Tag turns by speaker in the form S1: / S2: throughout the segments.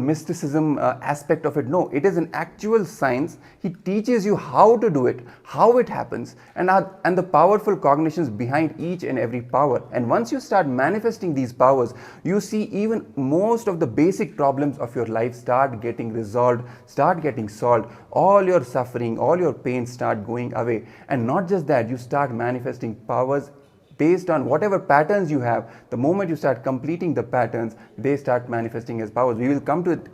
S1: mysticism aspect of it. No, it is an actual science. He teaches you how to do it, how it happens, and the powerful cognitions behind each and every power. And once you start manifesting these powers, you see even most of the basic problems of your life start getting resolved, start getting solved. All your suffering, all your pain start going away. And not just that, you start manifesting powers based on whatever patterns you have. The moment you start completing the patterns, they start manifesting as powers. We will come to it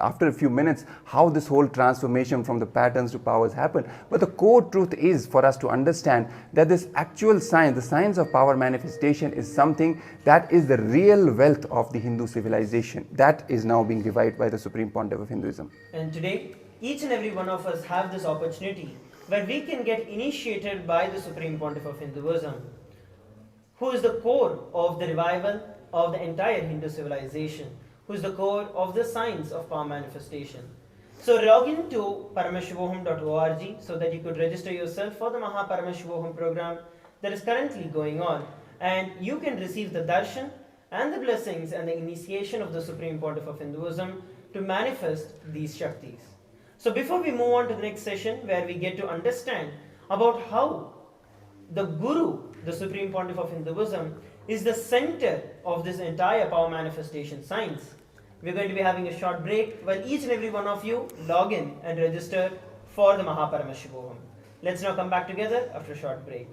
S1: after a few minutes, how this whole transformation from the patterns to powers happen. But the core truth is for us to understand that this actual science, the science of power manifestation, is something that is the real wealth of the Hindu civilization. That is now being revived by the Supreme Pontiff of Hinduism.
S2: And today, each and every one of us have this opportunity where we can get initiated by the Supreme Pontiff of Hinduism, who is the core of the revival of the entire Hindu civilization, who is the core of the science of power manifestation. So log in to paramashivoham.org so that you could register yourself for the MahaParamashivoham program that is currently going on, and you can receive the darshan and the blessings and the initiation of the Supreme Pontiff of Hinduism to manifest these Shaktis. So before we move on to the next session, where we get to understand about how the Guru, the Supreme Pontiff of Hinduism, is the center of this entire power manifestation science, we're going to be having a short break while each and every one of you log in and register for the MahaParamashivoham. Let's now come back together after a short break.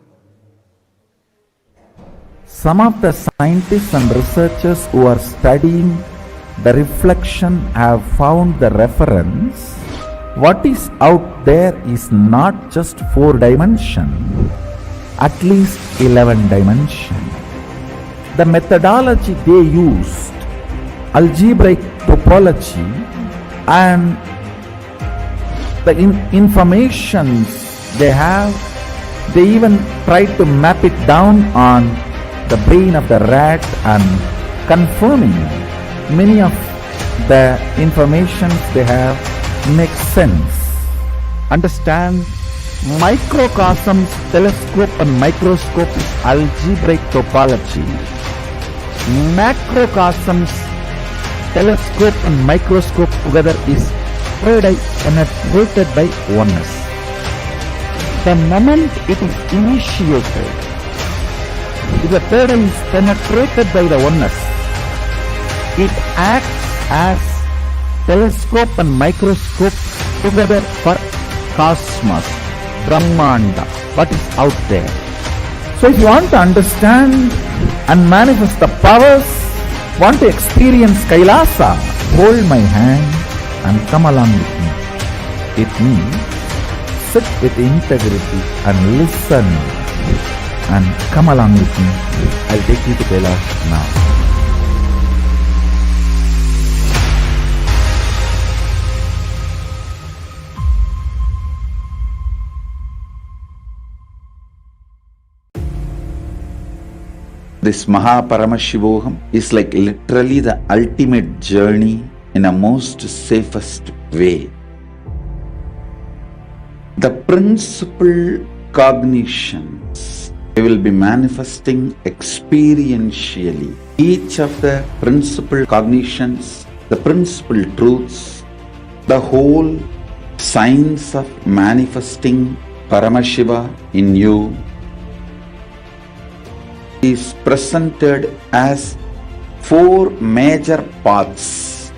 S3: Some of the scientists and researchers who are studying the reflection have found the reference. What is out there is not just 4 dimensions, at least 11 dimensions. The methodology they used, algebraic topology, and the information they have, they even tried to map it down on the brain of the rat and confirming many of the information they have makes sense. Understand? Microcosms, telescope and microscope is algebraic topology. Macrocosms, telescope and microscope together is penetrated by oneness. The moment it is initiated, if the third eye is penetrated by the oneness, it acts as telescope and microscope together for cosmos, Brahmanda, what is out there. So if you want to understand and manifest the powers, want to experience Kailasa, hold my hand and come along with me. It means sit with integrity and listen and come along with me. I'll take you to Kailasa now. This MahaParamashivoham is like literally the ultimate journey in a most safest way. The principal cognitions they will be manifesting experientially. Each of the principal cognitions, the principal truths, the whole science of manifesting Paramashiva in you is presented as 4 major paths: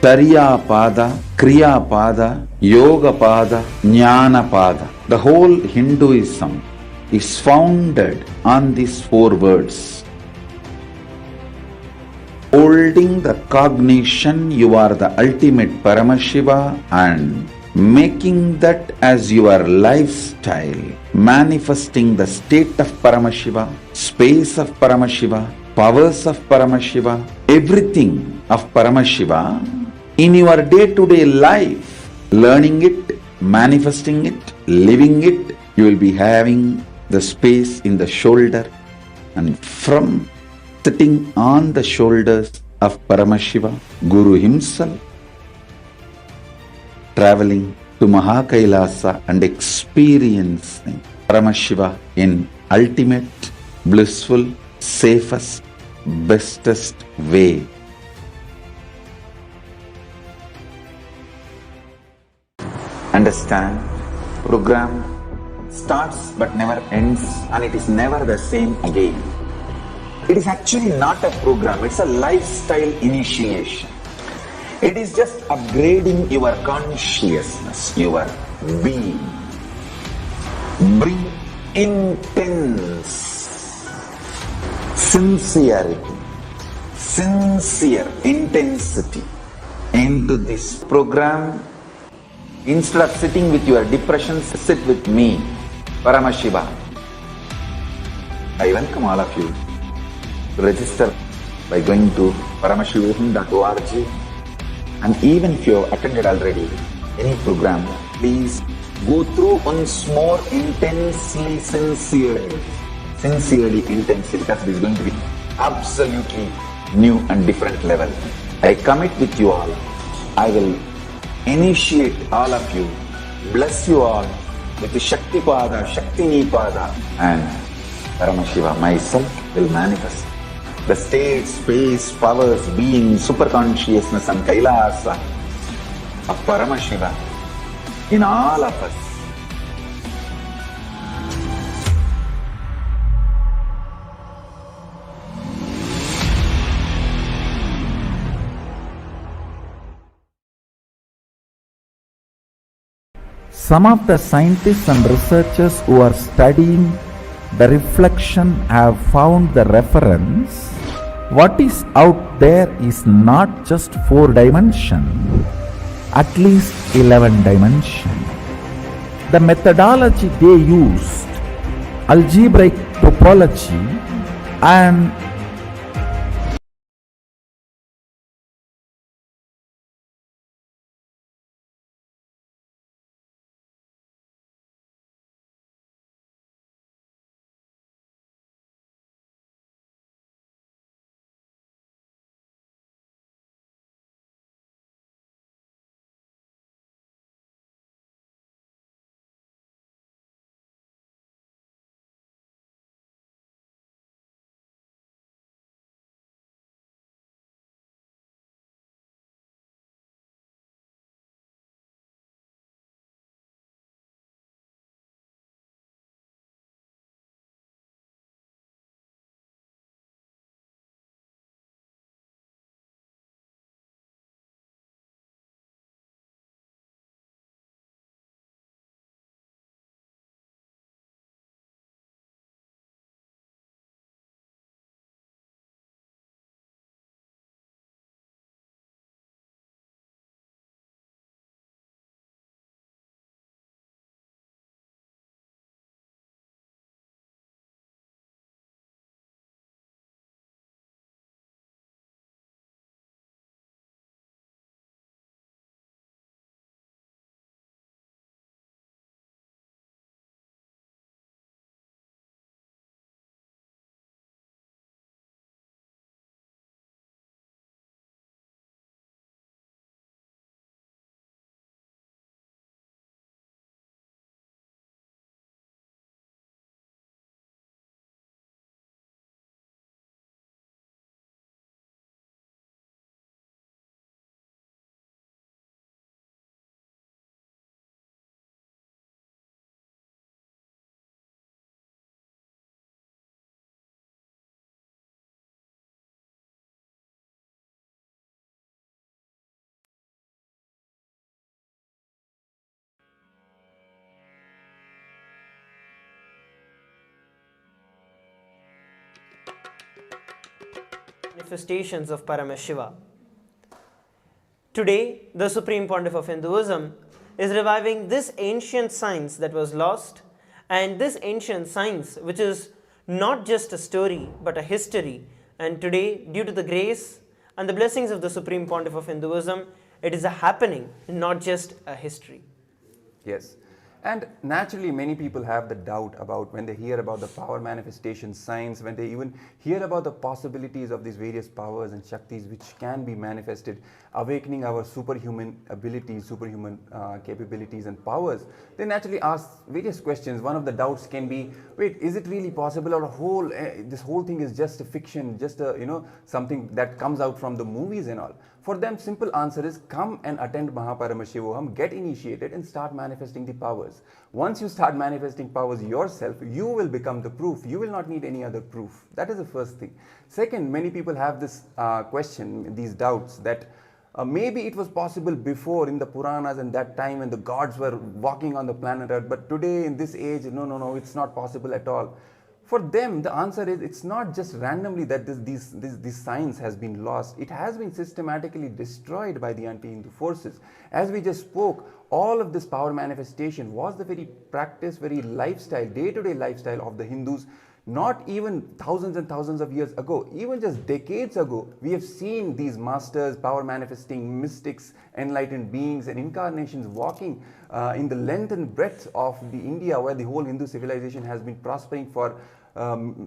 S3: Chariya Pada, Kriya Pada, Yoga Pada, Jnana Pada. The whole Hinduism is founded on these 4 words. Holding the cognition you are the ultimate Paramashiva and making that as your lifestyle, manifesting the state of Paramashiva, space of Paramashiva, powers of Paramashiva, everything of Paramashiva in your day-to-day life, learning it, manifesting it, living it. You will be having the space in the shoulder, and from sitting on the shoulders of Paramashiva, Guru himself, traveling to Mahakailasa and experiencing Paramashiva in ultimate, blissful, safest, bestest way.
S4: Understand? Program starts but never ends, and it is never the same again. It is actually not a program, it's a lifestyle initiation. It is just upgrading your consciousness, your being. Bring intense sincerity, sincere intensity into this program. Instead of sitting with your depressions, sit with me, Paramashiva. I welcome all of you to register by going to paramashivoham.org. And even if you have attended already any program, please go through once more intensely, sincerely, intensely, because it is going to be absolutely new and different level. I commit with you all. I will initiate all of you, bless you all with the Shakti Pada, Shakti Nipada, and Paramashiva myself will manifest the state, space, powers, being, superconsciousness and Kailasa of Paramashiva in all of us.
S3: Some of the scientists and researchers who are studying the reflection have found the reference. What is out there is not just 4 dimension, at least 11 dimension. The methodology they used, algebraic topology and
S2: manifestations of Paramashiva. Today, the Supreme Pontiff of Hinduism is reviving this ancient science that was lost, and this ancient science which is not just a story but a history. And today, due to the grace and the blessings of the Supreme Pontiff of Hinduism, it is a happening, not just a history.
S1: Yes. And naturally, many people have the doubt about when they hear about the power manifestation science, when they even hear about the possibilities of these various powers and Shaktis which can be manifested, awakening our superhuman abilities, superhuman capabilities and powers. They naturally ask various questions. One of the doubts can be, wait, is it really possible, or this whole thing is just a fiction, just a, something that comes out from the movies and all? For them, simple answer is come and attend MahaParamashivoham, get initiated and start manifesting the powers. Once you start manifesting powers yourself, you will become the proof. You will not need any other proof. That is the first thing. Second, many people have this question, these doubts that maybe it was possible before in the Puranas and that time when the gods were walking on the planet Earth, but today in this age, no, it's not possible at all. For them, the answer is it's not just randomly that this science has been lost. It has been systematically destroyed by the anti-Hindu forces. As we just spoke, all of this power manifestation was the very practice, very lifestyle, day-to-day lifestyle of the Hindus. Not even thousands and thousands of years ago, even just decades ago, we have seen these masters, power manifesting mystics, enlightened beings and incarnations walking in the length and breadth of the India where the whole Hindu civilization has been prospering for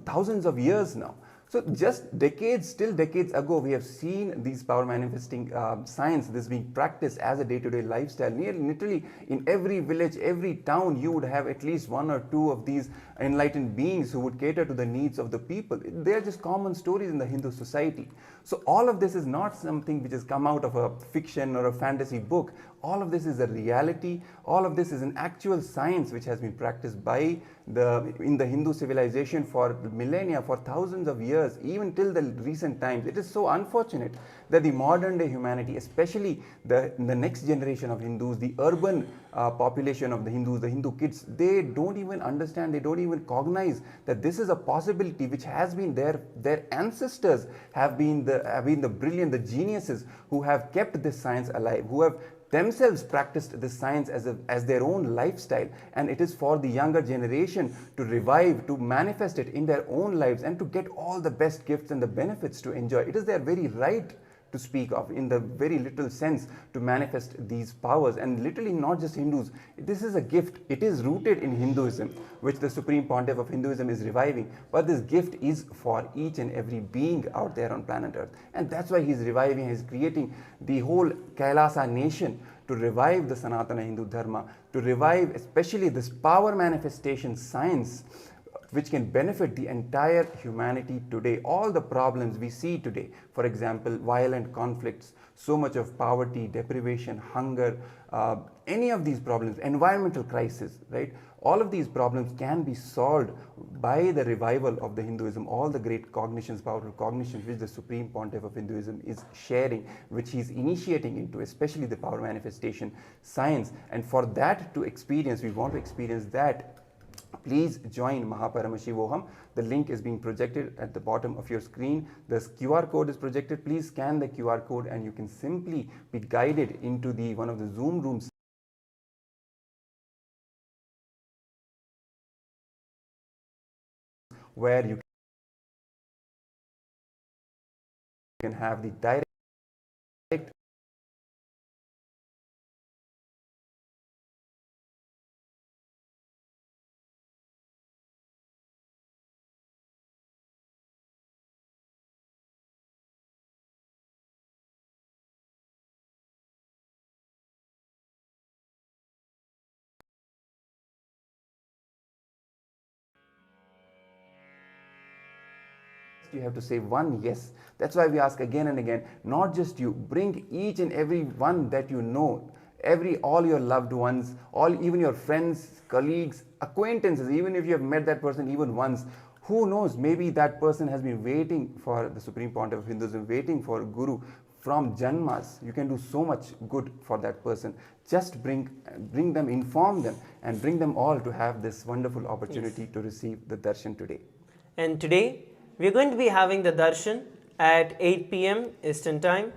S1: thousands of years now. So just decades, still decades ago, we have seen these power manifesting science, this being practiced as a day-to-day lifestyle. Literally in every village, every town, you would have at least one or two of these enlightened beings who would cater to the needs of the people. They are just common stories in the Hindu society. So all of this is not something which has come out of a fiction or a fantasy book. All of this is a reality. All of this is an actual science which has been practiced by in the Hindu civilization for millennia, for thousands of years, even till the recent times. It is so unfortunate that the modern day humanity, especially the next generation of Hindus, the urban population of the Hindus, the Hindu kids, they don't even understand, they don't even cognize that this is a possibility which has been there. Their ancestors have been the brilliant, the geniuses who have kept this science alive, who have themselves practiced this science as their own lifestyle, and it is for the younger generation to revive, to manifest it in their own lives and to get all the best gifts and the benefits to enjoy. It is their very right to speak of, in the very literal sense, to manifest these powers. And literally not just Hindus, this is a gift. It is rooted in Hinduism, which the Supreme Pontiff of Hinduism is reviving, but this gift is for each and every being out there on planet Earth. And that's why he's reviving, he's creating the whole Kailasa nation to revive the Sanatana Hindu Dharma, to revive especially this power manifestation science which can benefit the entire humanity today. All the problems we see today, for example, violent conflicts, so much of poverty, deprivation, hunger, any of these problems, environmental crisis, right? All of these problems can be solved by the revival of the Hinduism, all the great cognitions, powerful cognitions which the Supreme Pontiff of Hinduism is sharing, which he is initiating into, especially the power manifestation science. And for that to experience, we want to experience that, please join MahaParamashivoham. The link is being projected at the bottom of your screen. The QR code is projected. Please scan the QR code and you can simply be guided into one of the Zoom rooms where you can have the direct you have to say one yes. That's why we ask again and again, not just you, bring each and every one that you know, all your loved ones, even your friends, colleagues, acquaintances, even if you have met that person even once. Who knows, maybe that person has been waiting for the Supreme Pontiff of Hinduism, waiting for Guru from Janmas. You can do so much good for that person. Just bring them, inform them, and bring them all to have this wonderful opportunity to receive the darshan today.
S2: And today, we are going to be having the darshan at 8 p.m. Eastern Time,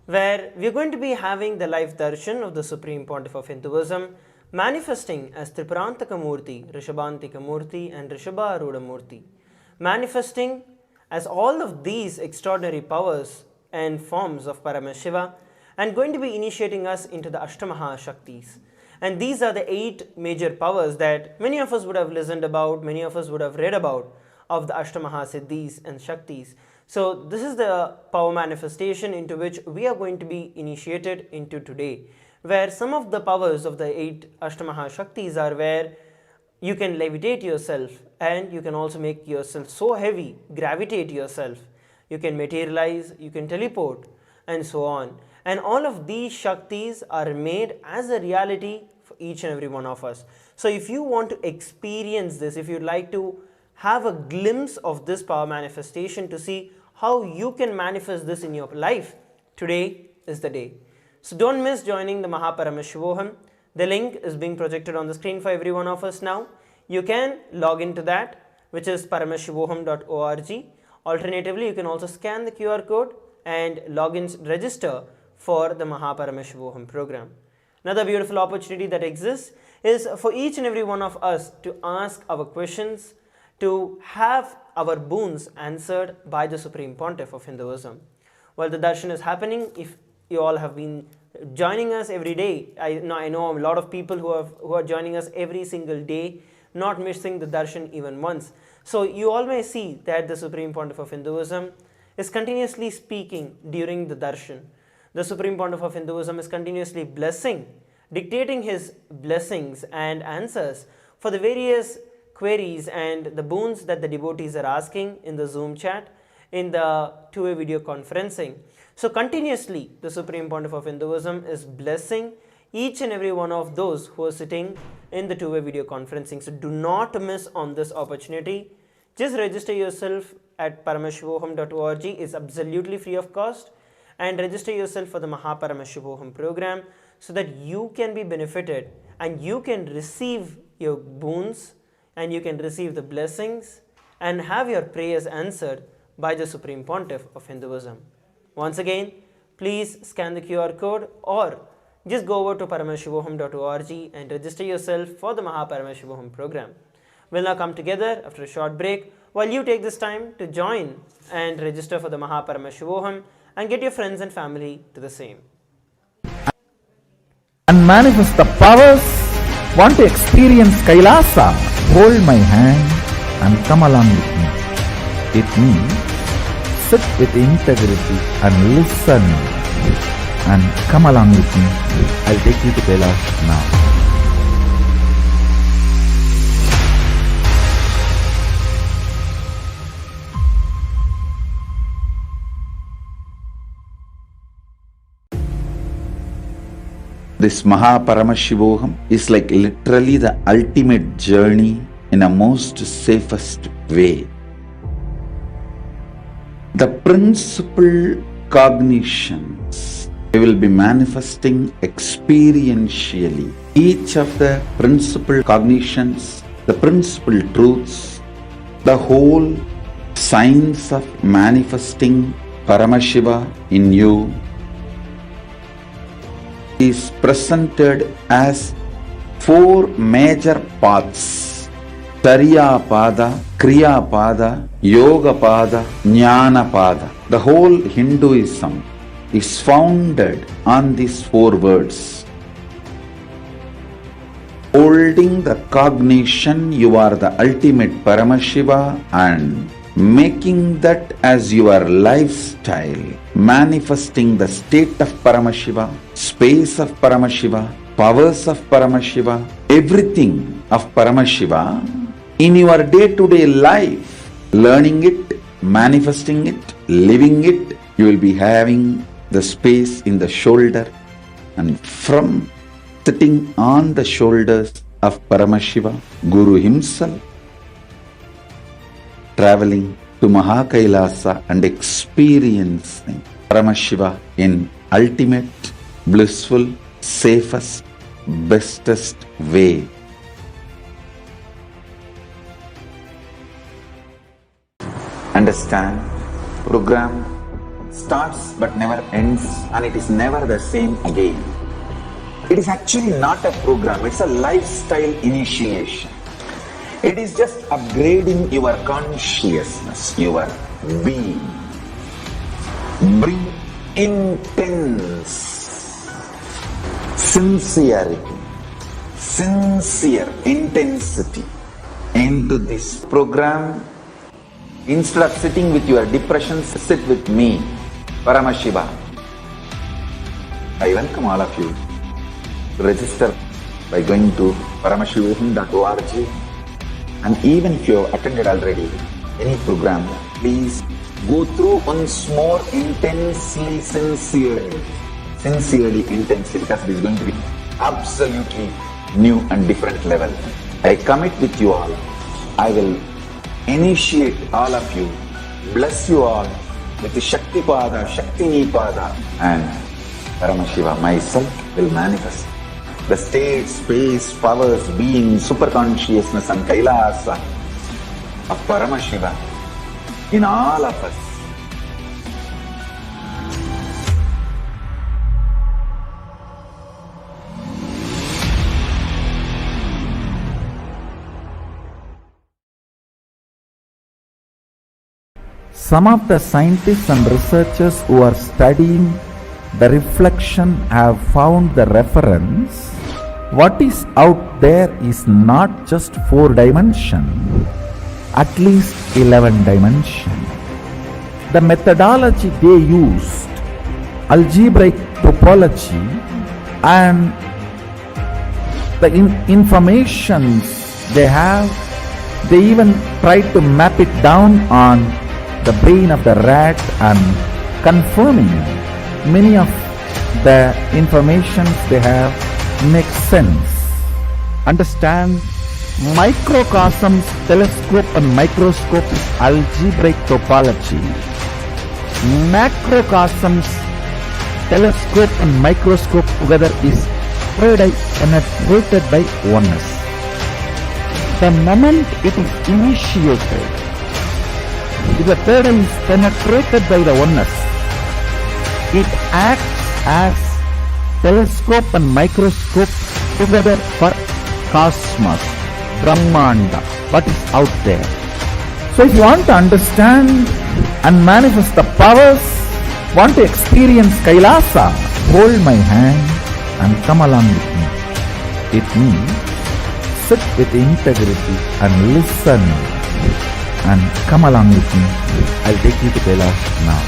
S2: where we are going to be having the live darshan of the Supreme Pontiff of Hinduism, manifesting as Tripurantakar Murti, Rishabhantika Murti and Rishabharudha Murti, manifesting as all of these extraordinary powers and forms of Paramashiva, and going to be initiating us into the Ashtamaha Shaktis. And these are the 8 major powers that many of us would have listened about, many of us would have read about, of the Ashtamaha Siddhis and Shaktis. So this is the power manifestation into which we are going to be initiated into today, where some of the powers of the 8 Ashtamaha Shaktis are where you can levitate yourself, and you can also make yourself so heavy, gravitate yourself. You can materialize, you can teleport, and so on. And all of these Shaktis are made as a reality for each and every one of us. So if you want to experience this, if you'd like to have a glimpse of this power manifestation to see how you can manifest this in your life, today is the day. So don't miss joining the MahaParamashivoham. The link is being projected on the screen for every one of us now. You can log into that, which is paramashivoham.org. Alternatively, you can also scan the QR code and log in, register for the MahaParamashivoham program. Another beautiful opportunity that exists is for each and every one of us to ask our questions, to have our boons answered by the Supreme Pontiff of Hinduism. While the darshan is happening, if you all have been joining us every day, I know a lot of people who are joining us every single day, not missing the darshan even once. So you all may see that the Supreme Pontiff of Hinduism is continuously speaking during the darshan. The Supreme Pontiff of Hinduism is continuously blessing, dictating his blessings and answers for the various queries and the boons that the devotees are asking in the Zoom chat, in the two-way video conferencing. So continuously the Supreme Pontiff of Hinduism is blessing each and every one of those who are sitting in the two-way video conferencing. So do not miss on this opportunity. Just register yourself at paramashivoham.org. It's absolutely free of cost, and register yourself for the MahaParamashivoham program so that you can be benefited and you can receive your boons and you can receive the blessings and have your prayers answered by the Supreme Pontiff of Hinduism. Once again, please scan the QR code or just go over to paramashivoham.org and register yourself for the MahaParamashivoham program. We'll now come together after a short break while you take this time to join and register for the MahaParamashivoham and get your friends and family to the same.
S3: And manifest the powers. Want to experience Kailasa? Hold my hand and come along with me. With me, sit with integrity and listen. And come along with me. I'll take you to Kailash now.
S4: This MahaParamashivoham is like literally the ultimate journey in a most safest way. The principal cognitions we will be manifesting experientially. Each of the principal cognitions, the principal truths, the whole science of manifesting Paramashiva in you is presented as four major paths: Tariya Pada, Kriya Pada, Yoga Pada, Jnana Pada. The whole Hinduism is founded on these four words. Holding the cognition you are the ultimate Paramashiva and making that as your lifestyle, manifesting the state of Paramashiva, space of Paramashiva, powers of Paramashiva, everything of Paramashiva in your day-to-day life, learning it, manifesting it, living it. You will be having the space in the shoulder, and from sitting on the shoulders of Paramashiva, Guru himself, traveling to Mahakailasa and experiencing Paramashiva in ultimate, blissful, safest, bestest way. Understand, program starts but never ends, and it is never the same again. It is actually not a program, it's a lifestyle initiation. It is just upgrading your consciousness, your being. Bring intense sincerity, sincere intensity into this program. Instead of sitting with your depressions, sit with me, Paramashiva. I welcome all of you to register by going to paramashivoham.org. And even if you have attended already any program, please go through once more intensely, sincerely, intensely, because it is going to be absolutely new and different level. I commit with you all. I will initiate all of you, bless you all with the Shakti Pada, Shakti Nipada, and Paramashiva myself will manifest the state, space, powers, being, super consciousness and Kailasa of Paramashiva in all of us.
S3: Some of the scientists and researchers who are studying the reflection have found the reference. What is out there is not just 4 dimension, at least 11 dimension. The methodology they used, algebraic topology, and the informations they have, they even tried to map it down on the brain of the rat and confirming many of the informations they have makes sense. Understand, microcosms, telescope and microscope is algebraic topology. Macrocosms, telescope and microscope together is penetrated by oneness. The moment it is initiated, if the third eye is penetrated by the oneness, it acts as telescope and microscope together for cosmos, Brahmanda, what is out there. So if you want to understand and manifest the powers, want to experience Kailasa, hold my hand and come along with me. It means sit with integrity and listen and come along with me. I'll take you to Kailash now.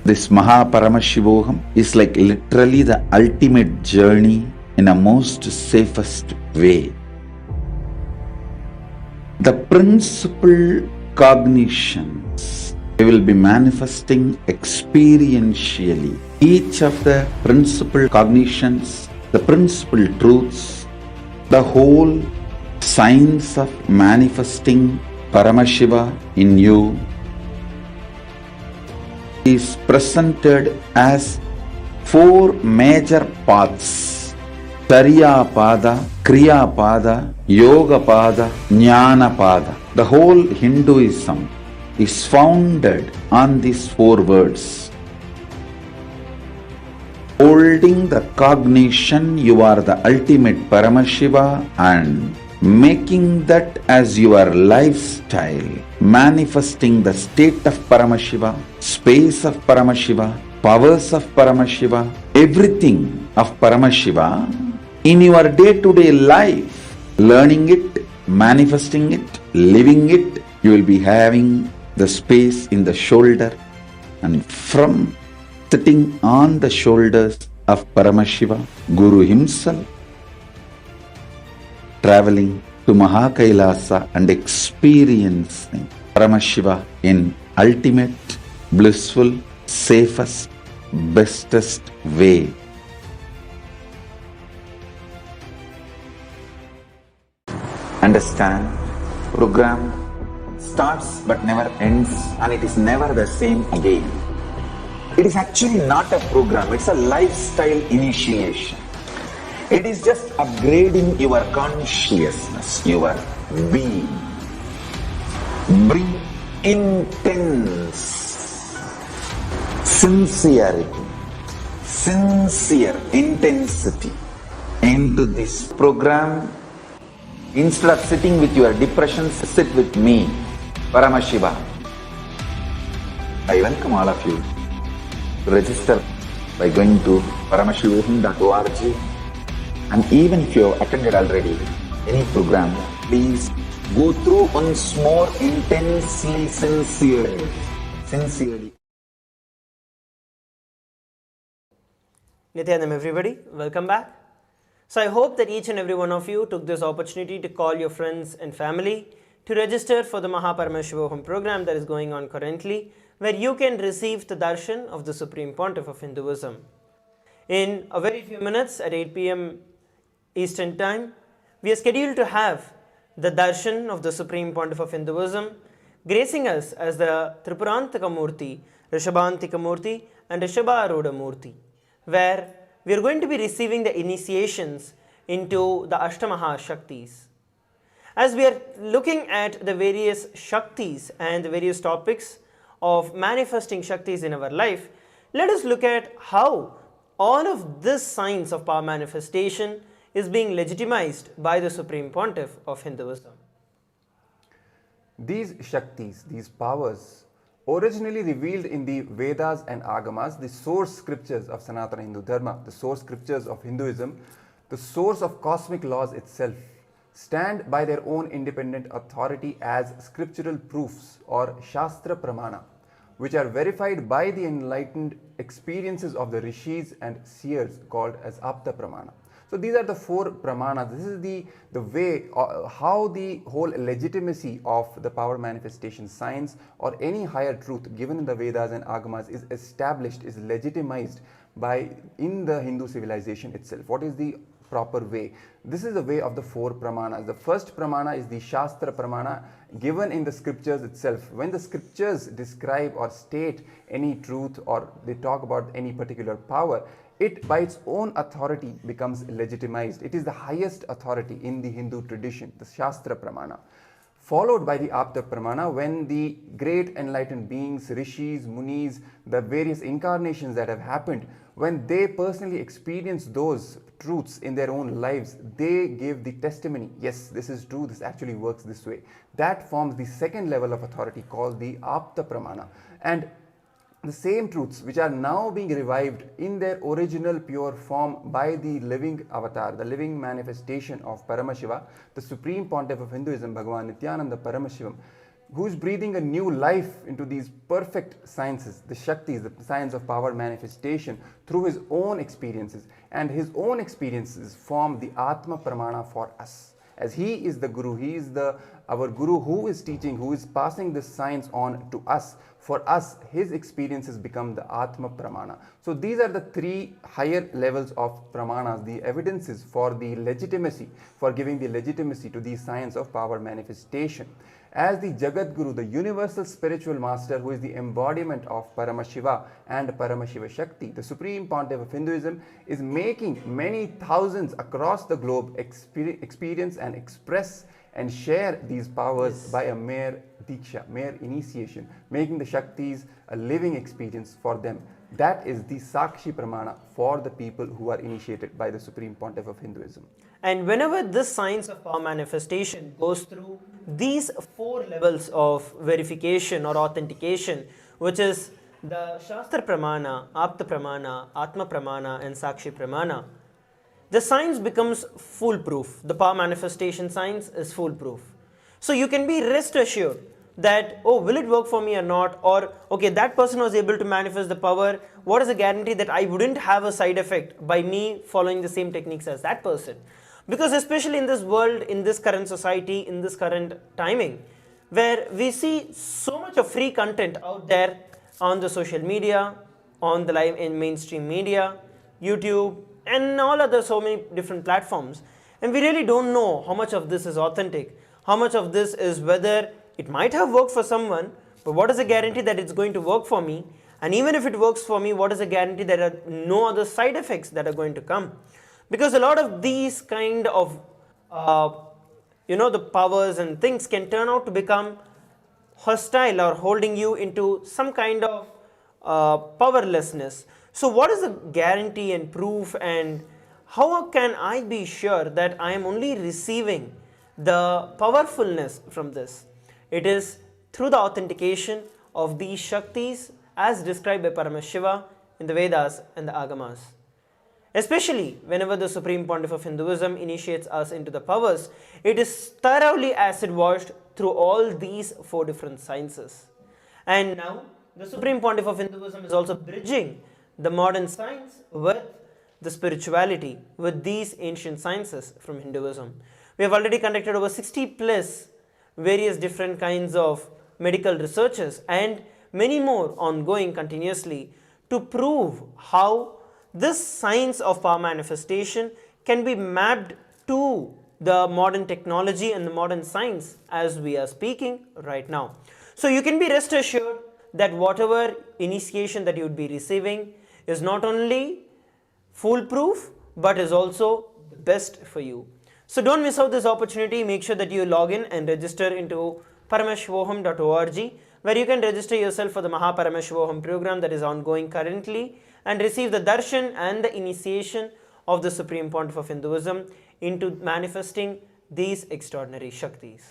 S4: This MahaParamashivoham is like literally the ultimate journey in a most safest way. The principal cognitions we will be manifesting experientially. Each of the principal cognitions, the principal truths, the whole science of manifesting Paramashiva in you is presented as 4 major paths: Charya Pada, Kriya Pada, Yoga Pada, Jnana Pada. The whole Hinduism is founded on these 4 words. Holding the cognition you are the ultimate Paramashiva and making that as your lifestyle, manifesting the state of Paramashiva, space of Paramashiva, powers of Paramashiva, everything of Paramashiva in your day-to-day life, learning it, manifesting it, living it. You will be having the space in the shoulder, and from sitting on the shoulders of Paramashiva, Guru himself, traveling to Mahakailasa and experiencing Paramashiva in ultimate, blissful, safest, bestest way. Understand, program starts but never ends, and it is never the same again. It is actually not a program, it's a lifestyle initiation. It is just upgrading your consciousness, your being. Bring intense sincerity, sincere intensity into this program. Instead of sitting with your depressions, sit with me, Paramashiva. I welcome all of you to register by going to paramashivoham.org. And even if you have attended already any program, please go through once more intensely, sincerely.
S2: Nithyananda everybody, welcome back. So I hope that each and every one of you took this opportunity to call your friends and family to register for the MahaParamashivoham program that is going on currently, where you can receive the darshan of the Supreme Pontiff of Hinduism. In a very few minutes at 8 p.m. Eastern Time, we are scheduled to have the darshan of the Supreme Pontiff of Hinduism, gracing us as the Tripurantakar Murti, Rishabhantika Murti and Rishabharuda Murti, where we are going to be receiving the initiations into the Ashtamaha Shaktis. As we are looking at the various Shaktis and the various topics of manifesting Shaktis in our life, let us look at how all of this science of power manifestation is being legitimized by the Supreme Pontiff of Hinduism.
S1: These Shaktis, these powers, originally revealed in the Vedas and Agamas, the source scriptures of Sanatana Hindu Dharma, the source scriptures of Hinduism, the source of cosmic laws itself, stand by their own independent authority as scriptural proofs or Shastra Pramana, which are verified by the enlightened experiences of the rishis and seers called as Apta Pramana. So these are the four pramanas. This is the way how the whole legitimacy of the power manifestation science or any higher truth given in the Vedas and Agamas is established, is legitimized by in the Hindu civilization itself. What is the proper way? This is the way of the four pramanas. The first pramana is the Shastra Pramana given in the scriptures itself. When the scriptures describe or state any truth or they talk about any particular power, it by its own authority becomes legitimized. It is the highest authority in the Hindu tradition, the Shastra Pramana. Followed by the Apta Pramana, when the great enlightened beings, rishis, munis, the various incarnations that have happened, when they personally experience those truths in their own lives, they give the testimony, yes, this is true, this actually works this way. That forms the second level of authority called the Apta Pramana. And the same truths which are now being revived in their original pure form by the living avatar, the living manifestation of Paramashiva, the Supreme Pontiff of Hinduism, Bhagavan Nithyananda Paramashivam, who is breathing a new life into these perfect sciences, the Shaktis, the science of power manifestation, through his own experiences. And his own experiences form the Atma Pramana for us. As he is the Guru, he is our Guru who is teaching, who is passing this science on to us. For us, his experiences become the Atma Pramana. So these are the three higher levels of Pramanas, the evidences for the legitimacy, for giving the legitimacy to the science of power manifestation. As the Jagat Guru, the universal spiritual master who is the embodiment of Paramashiva and Paramashiva Shakti, the Supreme Pontiff of Hinduism is making many thousands across the globe experience and express and share these powers by a mere diksha, mere initiation, making the Shaktis a living experience for them. That is the Sakshi Pramana for the people who are initiated by the Supreme Pontiff of Hinduism.
S2: And whenever this science of power manifestation goes through these four levels of verification or authentication, which is the Shastra Pramana, Apta Pramana, Atma Pramana and Sakshi Pramana, the science becomes foolproof. The power manifestation science is foolproof. So you can be rest assured that, oh, will it work for me or not? Or, okay, that person was able to manifest the power. What is the guarantee that I wouldn't have a side effect by me following the same techniques as that person? Because especially in this world, in this current society, in this current timing, where we see so much of free content out there on the social media, on the live in mainstream media, YouTube, and all other so many different platforms. And we really don't know how much of this is authentic, how much of this is whether it might have worked for someone, but what is the guarantee that it's going to work for me? And even if it works for me, what is the guarantee that there are no other side effects that are going to come? Because a lot of these kind of, the powers and things can turn out to become hostile or holding you into some kind of powerlessness. So what is the guarantee and proof, and how can I be sure that I am only receiving the powerfulness from this? It is through the authentication of these Shaktis as described by Paramashiva in the Vedas and the Agamas. Especially whenever the Supreme Pontiff of Hinduism initiates us into the powers, it is thoroughly acid washed through all these four different sciences. And now the Supreme Pontiff of Hinduism is also bridging the modern science with the spirituality with these ancient sciences from Hinduism. We have already conducted over 60 plus various different kinds of medical researches and many more ongoing continuously to prove how this science of power manifestation can be mapped to the modern technology and the modern science as we are speaking right now. So you can be rest assured that whatever initiation that you would be receiving is not only foolproof but is also the best for you. So don't miss out this opportunity. Make sure that you log in and register into paramashivoham.org, where you can register yourself for the MahaParamashivoham program that is ongoing currently and receive the darshan and the initiation of the Supreme Pontiff of Hinduism into manifesting these extraordinary Shaktis.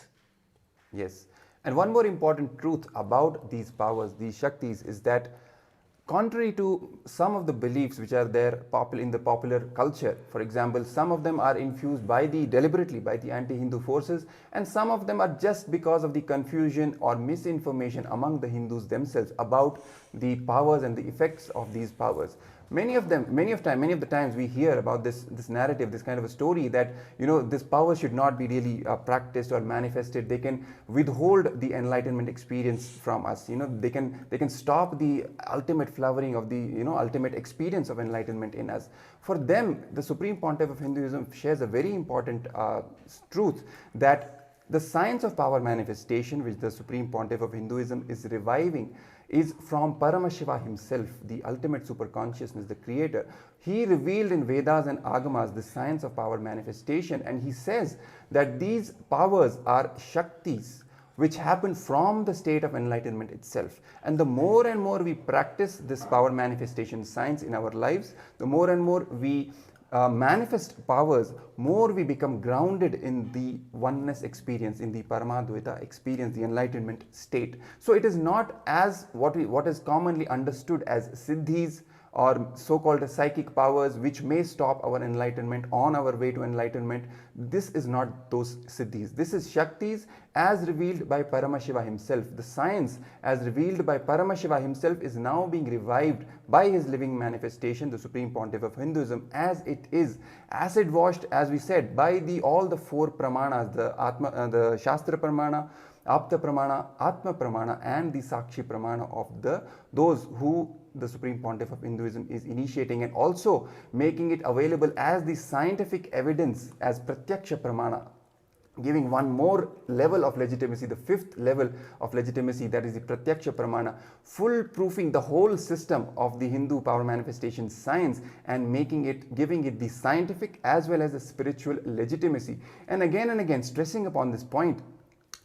S1: Yes. And one more important truth about these powers, these Shaktis, is that contrary to some of the beliefs which are there in the popular culture, for example, some of them are infused deliberately by the anti-Hindu forces, and some of them are just because of the confusion or misinformation among the Hindus themselves about the powers and the effects of these powers. Many of the times we hear about this narrative, this kind of a story that, this power should not be really practiced or manifested. They can withhold the enlightenment experience from us. They can stop the ultimate flowering of the ultimate experience of enlightenment in us. For them, the Supreme Pontiff of Hinduism shares a very important truth, that the science of power manifestation, which the Supreme Pontiff of Hinduism is reviving, is from Paramashiva himself, the ultimate superconsciousness, the creator. He revealed in Vedas and Agamas the science of power manifestation, and he says that these powers are Shaktis which happen from the state of enlightenment itself. And the more and more we practice this power manifestation science in our lives, the more and more we manifest powers, more we become grounded in the oneness experience, in the Paramadvaita experience, the enlightenment state. So it is not as what is commonly understood as siddhis or so-called psychic powers which may stop our enlightenment on our way to enlightenment. This is not those siddhis. This is Shaktis as revealed by Paramashiva himself. The science as revealed by Paramashiva himself is now being revived by his living manifestation, the Supreme Pontiff of Hinduism, as it is, acid washed, as we said, by all the four pramanas, the Shastra Pramana, Apta Pramana, Atma Pramana, and the Sakshi Pramana of those who the Supreme Pontiff of Hinduism is initiating, and also making it available as the scientific evidence as Pratyaksha Pramana, giving one more level of legitimacy, the fifth level of legitimacy, that is the Pratyaksha Pramana, full-proofing the whole system of the Hindu power manifestation science and giving it the scientific as well as the spiritual legitimacy. And again stressing upon this point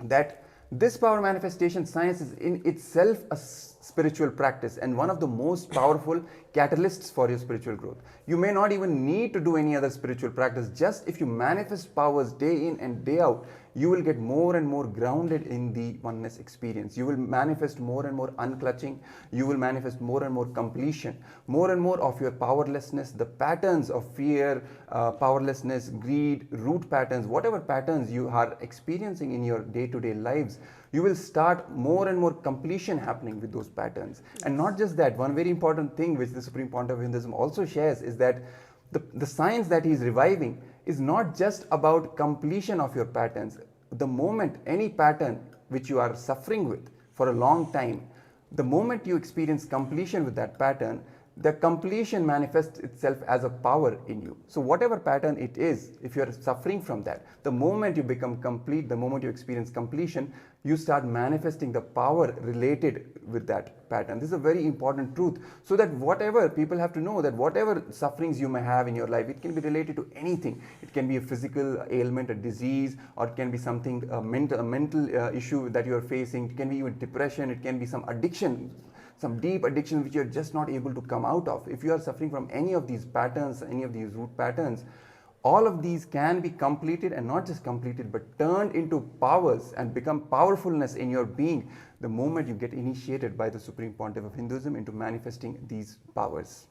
S1: that this power manifestation science is in itself a spiritual practice and one of the most powerful catalysts for your spiritual growth. You may not even need to do any other spiritual practice. Just if you manifest powers day in and day out, you will get more and more grounded in the oneness experience. You will manifest more and more unclutching. You will manifest more and more completion, more and more of your powerlessness, the patterns of fear, powerlessness, greed, root patterns, whatever patterns you are experiencing in your day-to-day lives, you will start more and more completion happening with those patterns. And not just that, one very important thing which the Supreme Pontiff of Hinduism also shares is that the science that he is reviving is not just about completion of your patterns. The moment any pattern which you are suffering with for a long time, the moment you experience completion with that pattern, the completion manifests itself as a power in you. So whatever pattern it is, if you are suffering from that, the moment you become complete, the moment you experience completion, you start manifesting the power related with that pattern. This is a very important truth, so that whatever people have to know, that whatever sufferings you may have in your life, it can be related to anything. It can be a physical ailment, a disease, or it can be something, a mental issue that you are facing. It can be even depression, it can be some addiction, some deep addiction which you are just not able to come out of. If you are suffering from any of these patterns, any of these root patterns, all of these can be completed, and not just completed, but turned into powers and become powerfulness in your being the moment you get initiated by the Supreme Pontiff of Hinduism into manifesting these powers.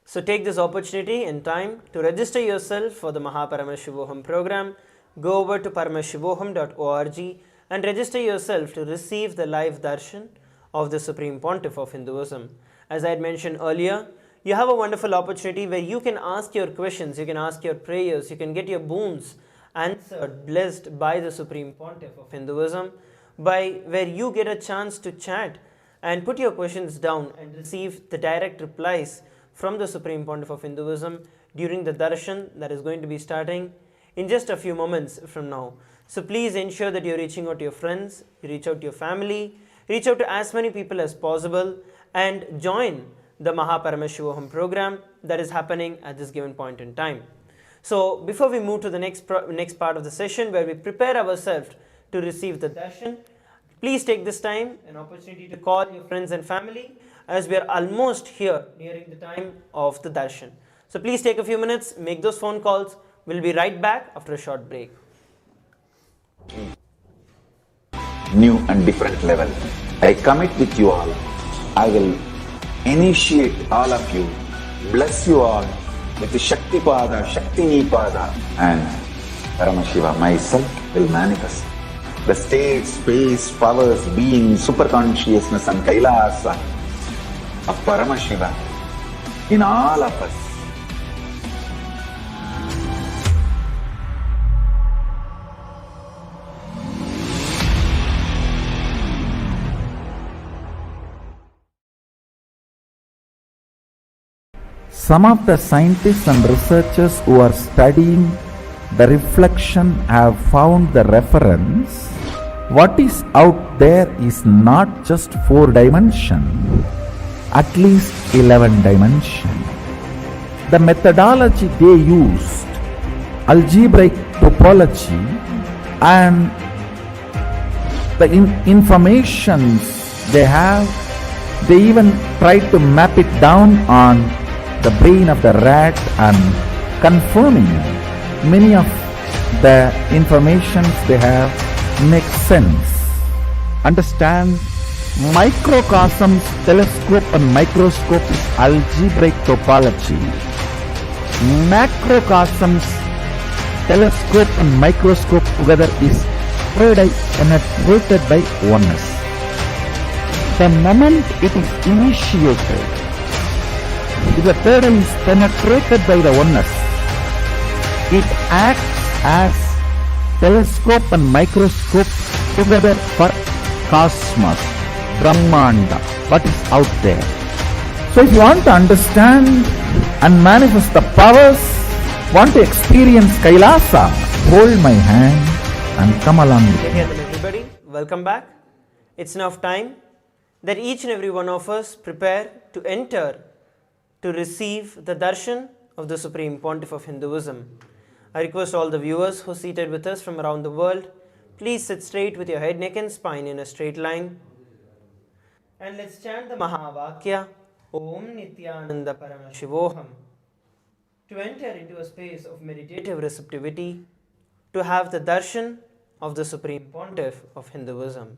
S2: So take this opportunity and time to register yourself for the MahaParamashivoham program. Go over to paramashivoham.org and register yourself to receive the live darshan of the Supreme Pontiff of Hinduism. As I had mentioned earlier, you have a wonderful opportunity where you can ask your questions, you can ask your prayers, you can get your boons answered, blessed by the Supreme Pontiff of Hinduism, by where you get a chance to chat and put your questions down and receive the direct replies from the Supreme Pontiff of Hinduism during the darshan that is going to be starting in just a few moments from now. So please ensure that you're reaching out to your friends, you reach out to your family, reach out to as many people as possible and join the MahaParamashivoham program that is happening at this given point in time. So before we move to the next part of the session where we prepare ourselves to receive the darshan, please take this time, an opportunity to call your friends and family as we are almost here nearing the time of the darshan. So please take a few minutes, make those phone calls. We'll be right back after a short break.
S4: New and different level. I commit with you all. I will initiate all of you, bless you all with the Shakti Pada, Shakti Nipada, and Paramashiva myself will manifest. The state, space, powers, being, superconsciousness and Kailasa of Paramashiva in all of us.
S3: Some of the scientists and researchers who are studying the reflection have found the reference. What is out there is not just 4 dimension, at least 11 dimension. The methodology they used, algebraic topology, and the informations they have, they even tried to map it down on the brain of the rat and confirming many of the informations they have make sense. Understand, microcosms, telescope and microscope is algebraic topology. Macrocosms, telescope and microscope together is penetrated by oneness. The moment it is initiated, if the third eye is penetrated by the oneness, it acts as telescope and microscope together for cosmos, Brahmanda, what is out there. So if you want to understand and manifest the powers, want to experience Kailasa, hold my hand and come along with me.
S2: Everybody, welcome back. It's now time that each and every one of us prepare to enter to receive the darshan of the Supreme Pontiff of Hinduism. I request all the viewers who are seated with us from around the world, please sit straight with your head, neck and spine in a straight line. And let's chant the Mahavakya, Om Nithyananda Paramashivoham, to enter into a space of meditative receptivity, to have the darshan of the Supreme Pontiff of Hinduism.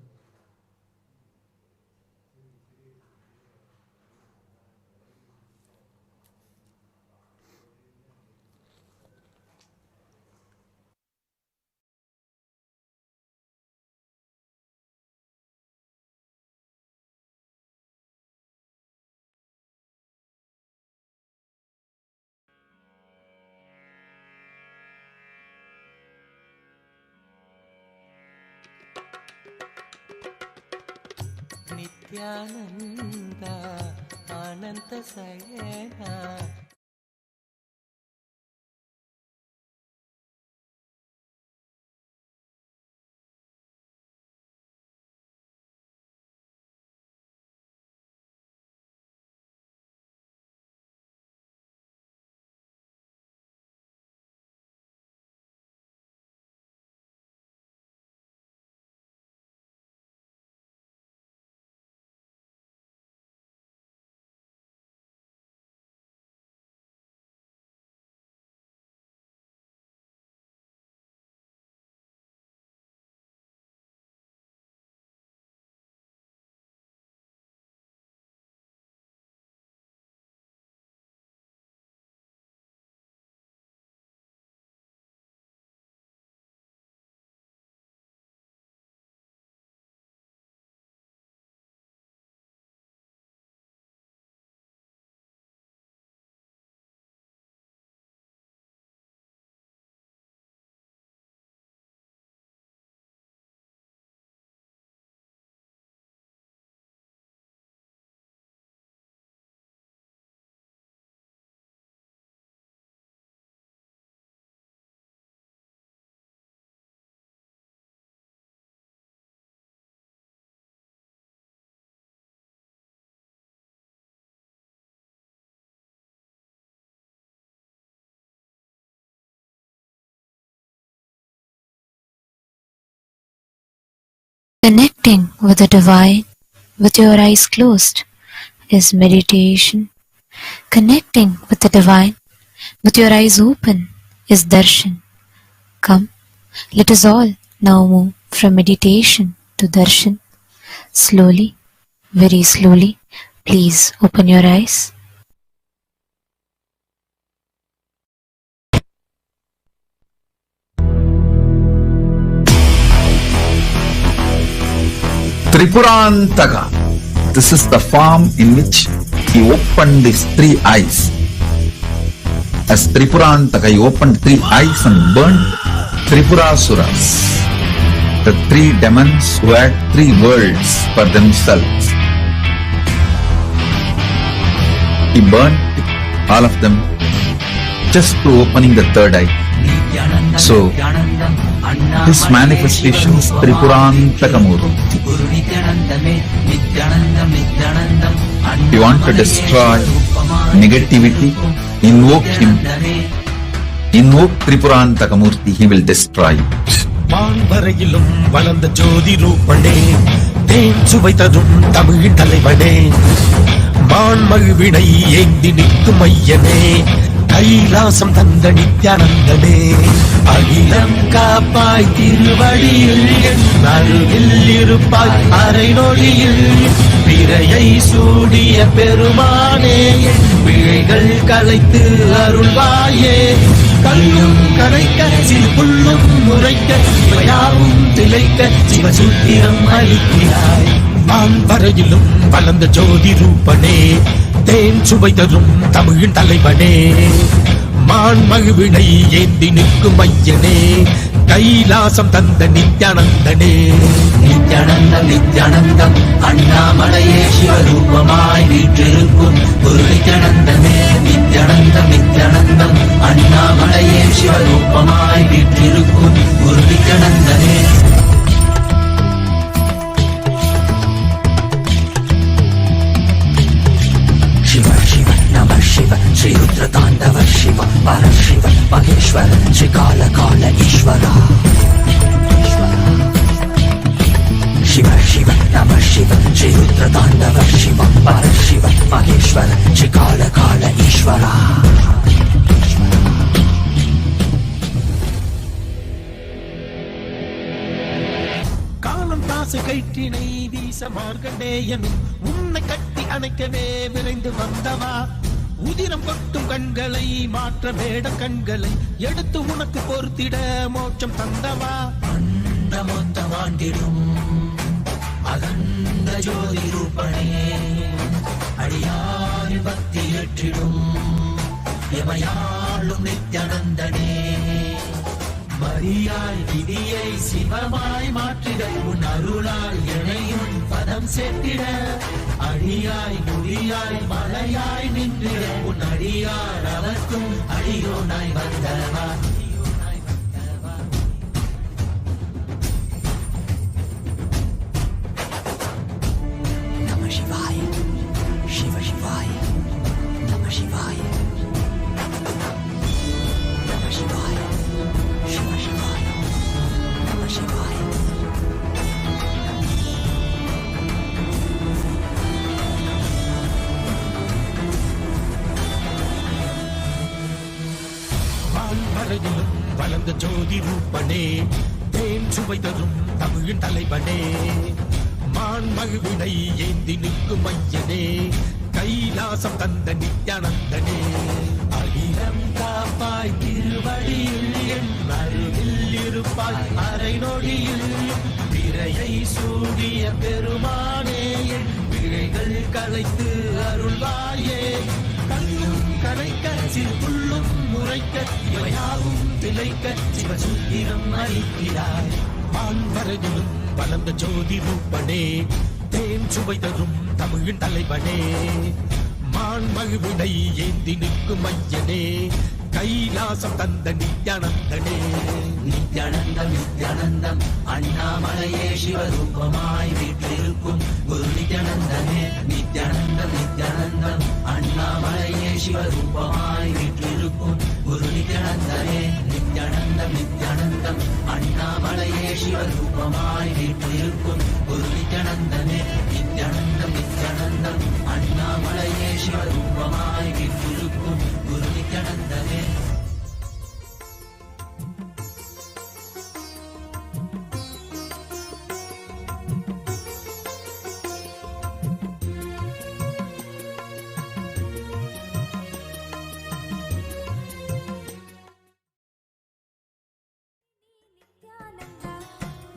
S5: Nithyananda Ananta Sayana
S6: Connecting with the divine with your eyes closed is meditation. Connecting with the divine with your eyes open is darshan. Come, let us all now move from meditation to darshan. Slowly, very slowly, please open your eyes.
S3: Tripurantakar. This is the form in which he opened his three eyes. As Tripurantakar, he opened three eyes and burnt Tripurasuras, the three demons who had three worlds for themselves. He burnt all of them just to opening the third eye. So, this manifestation is Tripurantakar Murti. If you want to destroy negativity, invoke him. Invoke Tripurantakar Murti, he will destroy it.
S7: வான்வரையிலும் வளர்ந்த ஜோதி ரூபனே, தேன் சுவை தரும் தமிழின் தலைவனே, மான்மகிழ்வினை ஏந்தி நிற்கும் ஐயனே, கைலாசம் தந்த நித்யானந்தனே, அகிலம் காப்பாய் திருவடியில் என் அருகில் இருப்பாய் அரை நொடியில், பிறையை சூடிய பெருமானே, பிழைகள் கலைத்து அருள்வாயே, கல்லும் கரைக்க சிறு புல்லும் முறைக்க இவையாவும் திளைக்க சிவசூத்திரம் அளிக்கிறாய். வான்வரையிலும் வளர்ந்த ஜோதி ரூபனே, தேன் சுவை தரும் தமிழின் தலைவனே, மான்மகிழ்வினை ஏந்தி நிற்கும் ஐயனே, கைலாசம் தந்த நித்யானந்தனே.
S8: நித்யானந்தம் நித்யானந்தம் அண்ணாமலையே சிவரூபமாய் வீற்றிருக்கும் குரு நித்யானந்தமே. நித்யானந்தம் நித்யானந்தம் அண்ணாமலையே சிவரூபமாய் வீற்றிருக்கும் குரு நித்யானந்தனே. शिव शिव नमः शिव श्री रुद्र तांडव शिव परशिव महेश्वर श्री काल काल ईश्वरा. शिव शिव नमः शिव श्री रुद्र तांडव शिव परशिव महेश्वर श्री काल काल ईश्वरा.
S7: காலம் தாசு கயிற்றினை வீச மார்கண்டேயனும் உன்னை கட்டி அணைக்கவே விரைந்து வந்தவா, உதிரம் கொட்டும் கண்களை மாற்ற வேடம் கண்களை எடுத்து உனக்கு பொறுத்திட மோட்சம் தந்தவா.
S8: அண்ட மொத்தம் ஆண்டிடும் அகண்ட ஜோதி ரூபனே, அடியாரி பக்தி ஏற்றிடும் எமையாளும் நித்யானந்தனே. மரியாய் விதியை சிவமாய் மாற்றிட உன் அருளால் எனையும் பதம் சேர்த்திட, அடியாய் முடியாய் மலையாய் நின்றிட உன் அடியார் அவர்க்கும் அடியோனாய் வந்தவா. நம சிவாய சிவ சிவாய நம சிவாய நம சிவாய शिव शिवाय नमः शिवाय.
S7: வான்வரையிலும் வளர்ந்த ஜோதி ரூபனே, தேன் சுவை தரும் தமிழின் தலைவனே, மான்மகிழ்வினை ஏந்தி நிற்கும் ஐயனே, கைலாசம் தந்த நித்யானந்தனே, அகிலம் காப்பாய் திருவடியில் என் அருகில் இருப்பாய் அரை நொடியில், பிறையை சூடிய பெருமானே, என் பிழைகள் கலைத்து அருள்வாயே, கல்லும் கரைக்க சிறு புல்லும் முறைக்க இவையாவும் திளைக்க சிவசூத்திரம் அளிக்கிறாய். வான்வரையிலும் வளர்ந்த ஜோதி ரூபனே, தேன் சுவை தரும் தமிழின் தலைவனே, மான்மகிழ்வினை ஏந்தி நிற்கும் ஐயனே, கைலாசம் தந்த நித்யானந்தனே.
S8: நித்யானந்தம் நித்யானந்தம் அண்ணாமலையே சிவரூபமாய் வீற்றிருக்கும் குரு நித்யானந்தனே. நித்யானந்தம் நித்யானந்தம் அண்ணாமலையே சிவரூபமாய் வீற்றிருக்கும் குரு நித்யானந்தனே. நித்யானந்தம் நித்யானந்தம் அண்ணா அண்ணாமலையே சிவரூபமாய் வீற்றிருக்கும் குரு நித்யானந்தமே நித்யானந்தம் நித்யானந்தம் அண்ணாமலையே சிவரூபமாய் வீற்றிருக்கும் குரு நித்யானந்தமே.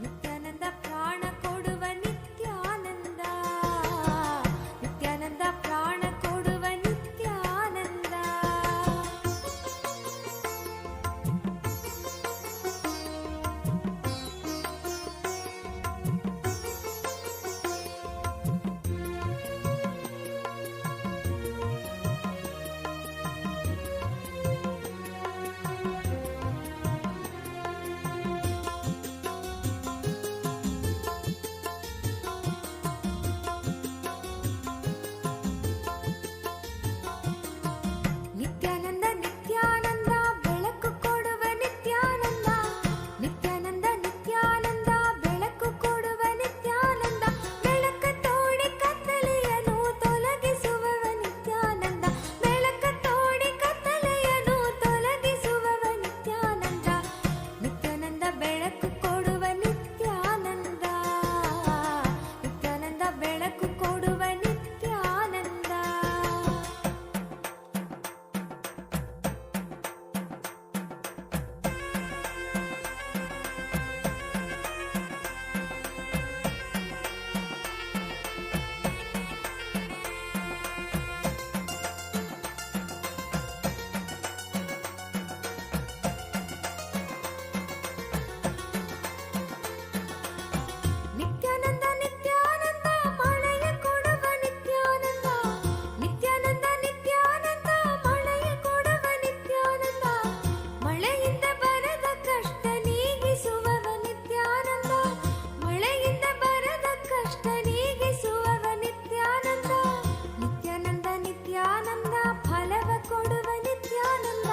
S9: ನಿತ್ಯಾನಂದ ಪ್ರಾಣ ಕೊಡುವ ನಿತ್ಯಾನಂದ, ನಿತ್ಯಾನಂದ ಪ್ರಾಣ ಕೊಡುವ ನಿತ್ಯಾನಂದ. ನಿತ್ಯಾನಂದ ನಿತ್ಯಾನಂದ ಬೆಳಕು ಕೊಡುವ ನಿತ್ಯಾನಂದ, ನಿತ್ಯಾನಂದ ನಿತ್ಯಾನಂದ ಬೆಳಕು ಕೊಡುವ ನಿತ್ಯಾನಂದ. ಬೆಳಕ ತೋಡಿ ಕತ್ತಲೆಯನ್ನು ತೊಲಗಿಸುವವ ನಿತ್ಯಾನಂದ, ಬೆಳಕ ತೋಡಿ ಕತ್ತಲೆಯನ್ನು ತೊಲಗಿಸುವವ ನಿತ್ಯಾನಂದ. ನಿತ್ಯಾನಂದ ಬೆಳಕು ಕೊಡುವ ನಿತ್ಯಾನಂದ, ನಿತ್ಯಾನಂದ ಬೆಳಕು ಕೊಡುವ ನಿತ್ಯಾನಂದ. ನಿತ್ಯಾನಂದ ನಿತ್ಯಾನಂದ ಮಳೆಯ ಕೊಡುವ ನಿತ್ಯಾನಂದ, ನಿತ್ಯಾನಂದ ನಿತ್ಯಾನಂದ ಮಳೆಯ ಕೊಡುವ ನಿತ್ಯಾನಂದ. ಮಳೆಯಿಂದ ಬರದ ಕಷ್ಟ ನೀಗಿಸುವವ ನಿತ್ಯಾನಂದ, ಮಳೆಯಿಂದ ಬರದ ಕಷ್ಟ ನೀಗಿಸುವವ ನಿತ್ಯಾನಂದ. ನಿತ್ಯಾನಂದ ನಿತ್ಯಾನಂದ ಫಲವ ಕೊಡುವ ನಿತ್ಯಾನಂದ,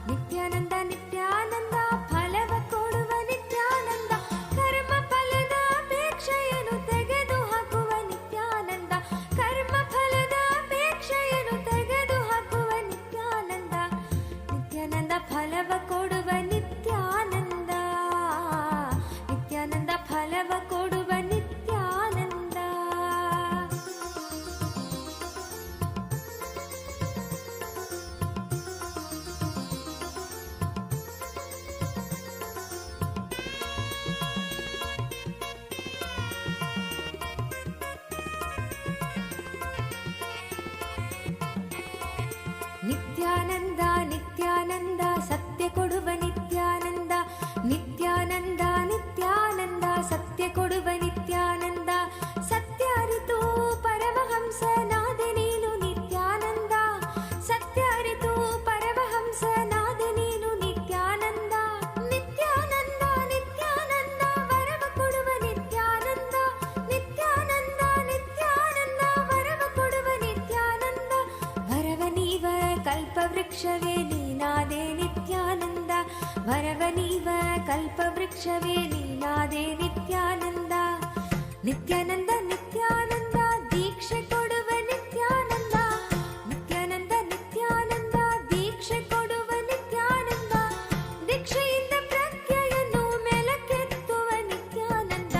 S9: ನಿತ್ಯಾನಂದ ನಿತ್ಯಾನಂದ ಫಲವ ಕೊಡುವ ನಿತ್ಯಾನಂದ. ಕರ್ಮ ಫಲದ ಅಪೇಕ್ಷೆಯನ್ನು ತೆಗೆದು ಹಾಕುವ ನಿತ್ಯಾನಂದ, ಕರ್ಮ ಫಲದ ಅಪೇಕ್ಷೆಯನ್ನು ತೆಗೆದು ಹಾಕುವ ನಿತ್ಯಾನಂದ. ನಿತ್ಯಾನಂದ ಫಲವ ಕೊಡುವ ನಿತ್ಯಾನಂದ, ನಿತ್ಯಾನಂದ ಫಲವ ಕೊಡುವ ನಿತ್ಯಾನಂದ. ನಿತ್ಯಾನಂದ ನಿತ್ಯಾನಂದ ಸತ್ಯ ಕೊಡುವ ನಿತ್ಯಾನಂದ, ನಿತ್ಯಾನಂದ ನಿತ್ಯಾನಂದ ಸತ್ಯ ಕೊಡುವ ನಿತ್ಯಾನಂದ. ಸತ್ಯ ಅರಿತು ಪರಮಹಂಸನಾದೆ ನೀನು ನಿತ್ಯಾನಂದ, ಸತ್ಯ ಅರಿತು ಪರಮಹಂಸನಾದೆ ನೀನು ನಿತ್ಯಾನಂದ. ನಿತ್ಯಾನಂದ ನಿತ್ಯಾನಂದ ವರವ ಕೊಡುವ ನಿತ್ಯಾನಂದ, ನಿತ್ಯಾನಂದ ನಿತ್ಯಾನಂದ ವರವ ಕೊಡುವ ನಿತ್ಯಾನಂದ. ವರವ ನೀವ ಕಲ್ಪವೃಕ್ಷವೇ ನೀನಾದೆ ನಿತ್ಯಾನಂದ, ವರವ ನೀವ ಕಲ್ಪವೃಕ್ಷವೇ ನೀನಾದೆ ನಿತ್ಯಾನಂದ. ನಿತ್ಯಾನಂದ ನಿತ್ಯಾನಂದ ದೀಕ್ಷೆ ಕೊಡುವ ನಿತ್ಯಾನಂದ, ನಿತ್ಯಾನಂದ ನಿತ್ಯಾನಂದ ದೀಕ್ಷೆ ಕೊಡುವ ನಿತ್ಯಾನಂದ. ದೀಕ್ಷೆಯಿಂದ ಪ್ರಜ್ಞೆಯನ್ನು ಮೇಲಕ್ಕೆತ್ತುವ ನಿತ್ಯಾನಂದ,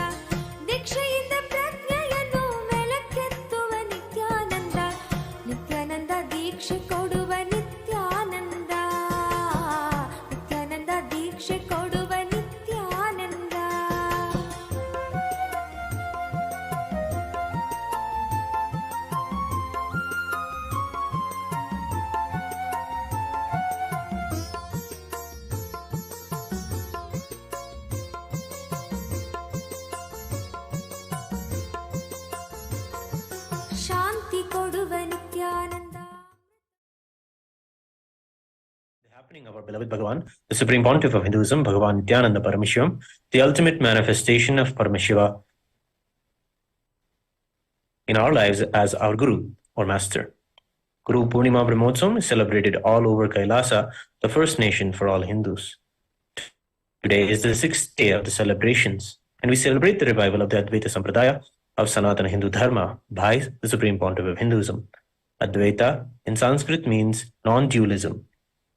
S9: ದೀಕ್ಷೆಯಿಂದ ಪ್ರಜ್ಞೆಯನ್ನು ಮೇಲಕ್ಕೆತ್ತುವ ನಿತ್ಯಾನಂದ. ನಿತ್ಯಾನಂದ ದೀಕ್ಷೆ ಕೊಡುವ ನಿತ್ಯಾನಂದ, ನಿತ್ಯಾನಂದ ದೀಕ್ಷೆ ಕೊಡುವ ನಿತ್ಯಾನಂದ. ಶಾಂತಿ ಕೊಡುವ Nithyananda.
S10: The happening of our beloved Bhagavan, the Supreme Pontiff of Hinduism, Bhagavan Nithyananda Paramashivam, the ultimate manifestation of Paramashiva in our lives as our Guru or Master. Guru Purnima Brahmotsavam is celebrated all over Kailasa, the first nation for all Hindus. Today is the sixth day of the celebrations, and we celebrate the revival of the Advaita Sampradaya of Sanatana Hindu Dharma by the Supreme Pontiff of Hinduism. Advaita in Sanskrit means non-dualism.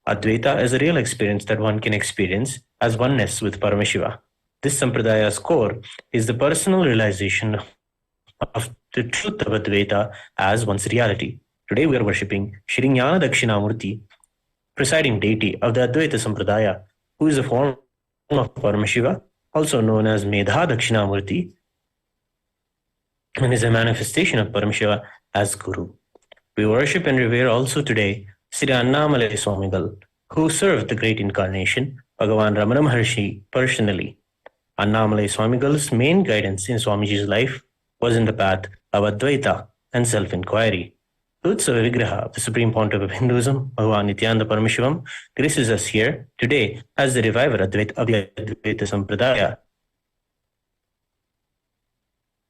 S10: Advaita is a real experience that one can experience as oneness with Paramashiva. This Sampradaya's core is the personal realization of the truth of Advaita as one's reality. Today we are worshipping Shri Jnana Dakshinamurti, presiding deity of the Advaita Sampradaya, who is a form of Paramashiva, also known as Medha Dakshinamurti, and is a manifestation of Paramashiva as Guru. We worship and revere also today Sri Annamalai Swamigal, who served the great incarnation, Bhagavan Ramana Maharshi, personally. Annamalai Swamigal's main guidance in Swamiji's life was in the path of Advaita and self-inquiry. Utsava Vigraha of the Supreme Pontiff of Hinduism, Bhagavan Nithyananda Paramashivam, graces us here today as the reviver of the Advaita Sampradaya.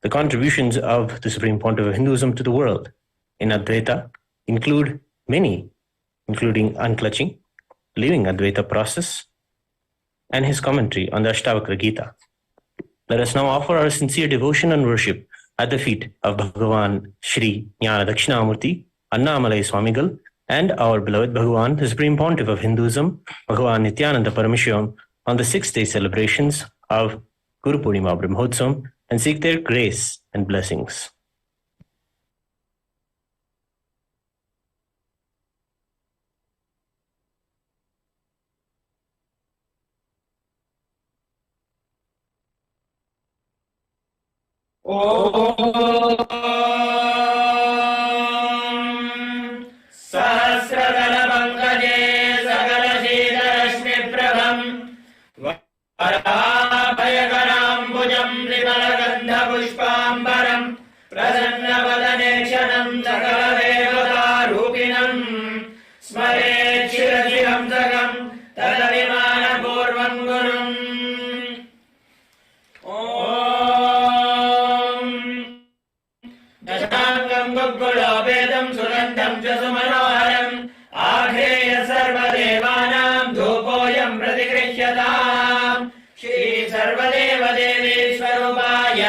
S10: The contributions of the Supreme Pontiff of Hinduism to the world in Advaita include many, including unclutching, living Advaita process, and his commentary on the Ashtavakra Gita. Let us now offer our sincere devotion and worship at the feet of Bhagavan Shri Jnana Dakshinamurti, Annamalai Swamigal, and our beloved Bhagavan, the Supreme Pontiff of Hinduism, Bhagavan Nithyananda Paramashivam, on the 6th-day celebrations of Guru Purnima Brahmotsavam, and seek their grace and blessings.
S11: सहस्रदलपङ्कजे सकलशीलरश्मिप्रभम् वराभयकराम्बुजम् विमलगन्धपुष्पाम्बरम् प्रसन्नवदने क्षणम् सकलदेवतारूपिणम् स्मरेत् शिरसिहंसकम् तदभिमानपूर्वम् गुरुम् गुग्गुलोपेदं सुगन्धं च सुमनोहरम् आघ्रेय सर्वदेवानां धूपोऽयं प्रतिगृह्यताम् श्री सर्वदेवदेवी स्वरूपाय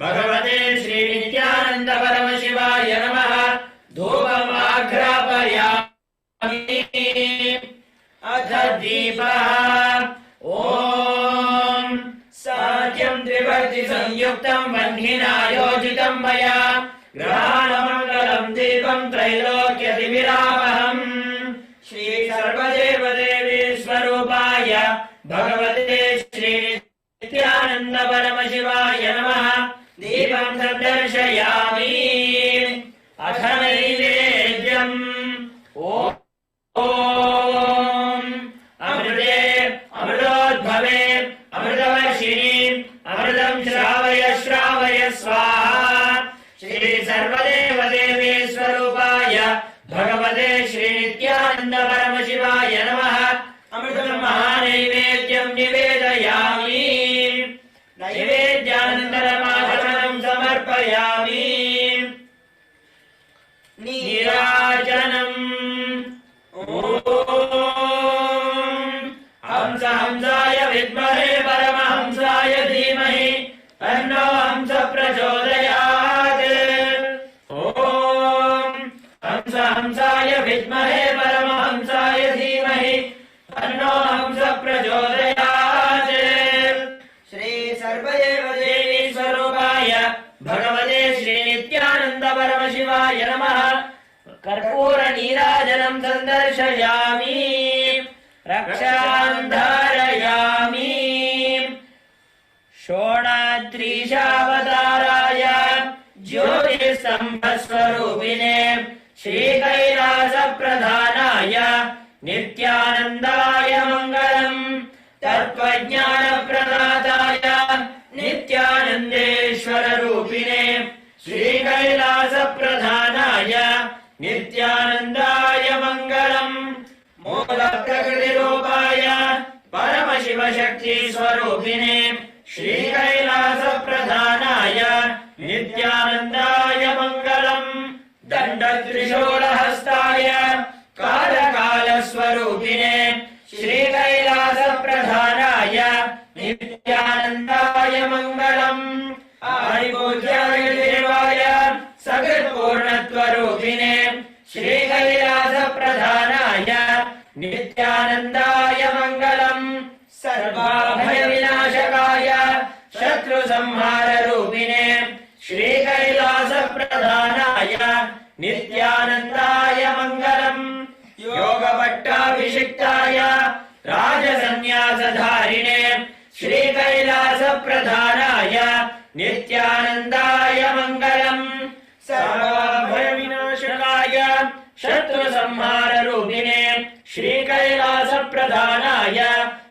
S11: भगवते श्री नित्यानन्द परमशिवाय नमः धूपम् आघ्रापयामि अथ दीपः ॐ साध्यं त्रिभक्ति संयुक्तं वह्निना योजितं मया ग्रहाणमङ्गलम् दीपम् त्रैलोक्यतिविरामहम् श्री सर्वदेवदेवी स्वरूपाय भगवते श्री नित्यानन्द परमशिवाय नमः दीपम् सन्दर्शयामि अथ नैवेद्यम् ॐ अमृते अमृतोद्भवे अमृतवर्षिणि अमृतम् श्रावय श्रावय स्वाहा श्री सर्वदेवदेवी स्वरूपाय भगवते श्री नित्यानन्द परमशिवाय नमः अमृतम् महानैवेद्यम् निवेदयामि नैवेद्यानन्तरमाचरणम् समर्पयामि नीराजनम् हंस हंसाय विद्महे परमहंसाय धीमहि तन्नो हंस प्रचोदयात् हंस हंसाय विद्महे परमहंसाय धीमहि तन्नो हंस प्रचोदयात् श्री सर्वदेवदेवी स्वरूपाय भगवते श्री नित्यानन्द परमशिवाय नमः कर्पूर नीराजनम् सन्दर्शयामि रक्षाम् धारयामि षोडत्रीशावताराय ज्योतिस्तम्भस्वरूपिणे श्रीकैलासप्रधानाय नित्यानन्दाय मङ्गलम् तत्त्वज्ञानप्रदाताय नित्यानन्देश्वररूपिणे श्रीकैलासप्रधानाय नित्यानन्दाय मङ्गलम् मूलप्रकृतिरूपाय परमशिवशक्तिस्वरूपिणे श्रीकैलासप्रधानाय नित्यानन्दाय मङ्गलम् दण्डत्रिशूलहस्ताय कालकालस्वरूपिणे श्रीकैलासप्रधानाय नित्यानन्दाय मङ्गलम् आदिपूज्याय देवाय सकृत्पूर्णत्वरूपिणे श्रीकैलासप्रधानाय नित्यानन्दाय मङ्गलम् सर्वाभयविनाशकाय शत्रुसंहाररूपिणे श्रीकैलासप्रधानाय नित्यानन्दाय मङ्गलम् योगपट्टाभिषिक्ताय राजसन्न्यासधारिणे श्रीकैलासप्रधानाय नित्यानन्दाय मङ्गलम् सर्वभयविनाशकाय शत्रुसंहाररूपिणे श्रीकैलासप्रधानाय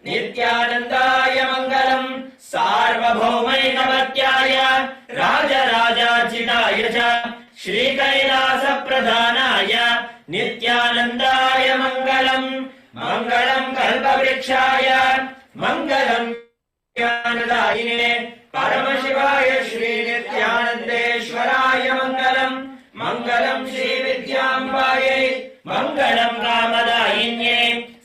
S11: नित्यानन्दाय मङ्गलम् सार्वभौमैकमत्याय राजराजार्चिताय च श्रीकैलासप्रधानाय नित्यानन्दाय मङ्गलम् मङ्गलम् कल्पवृक्षाय मङ्गलम् ज्ञानदायिने परमशिवाय श्रीनित्यानन्देश्वराय मङ्गलम् मङ्गलम् श्रीविद्याम्बायै मङ्गलम् कामदायिन्ये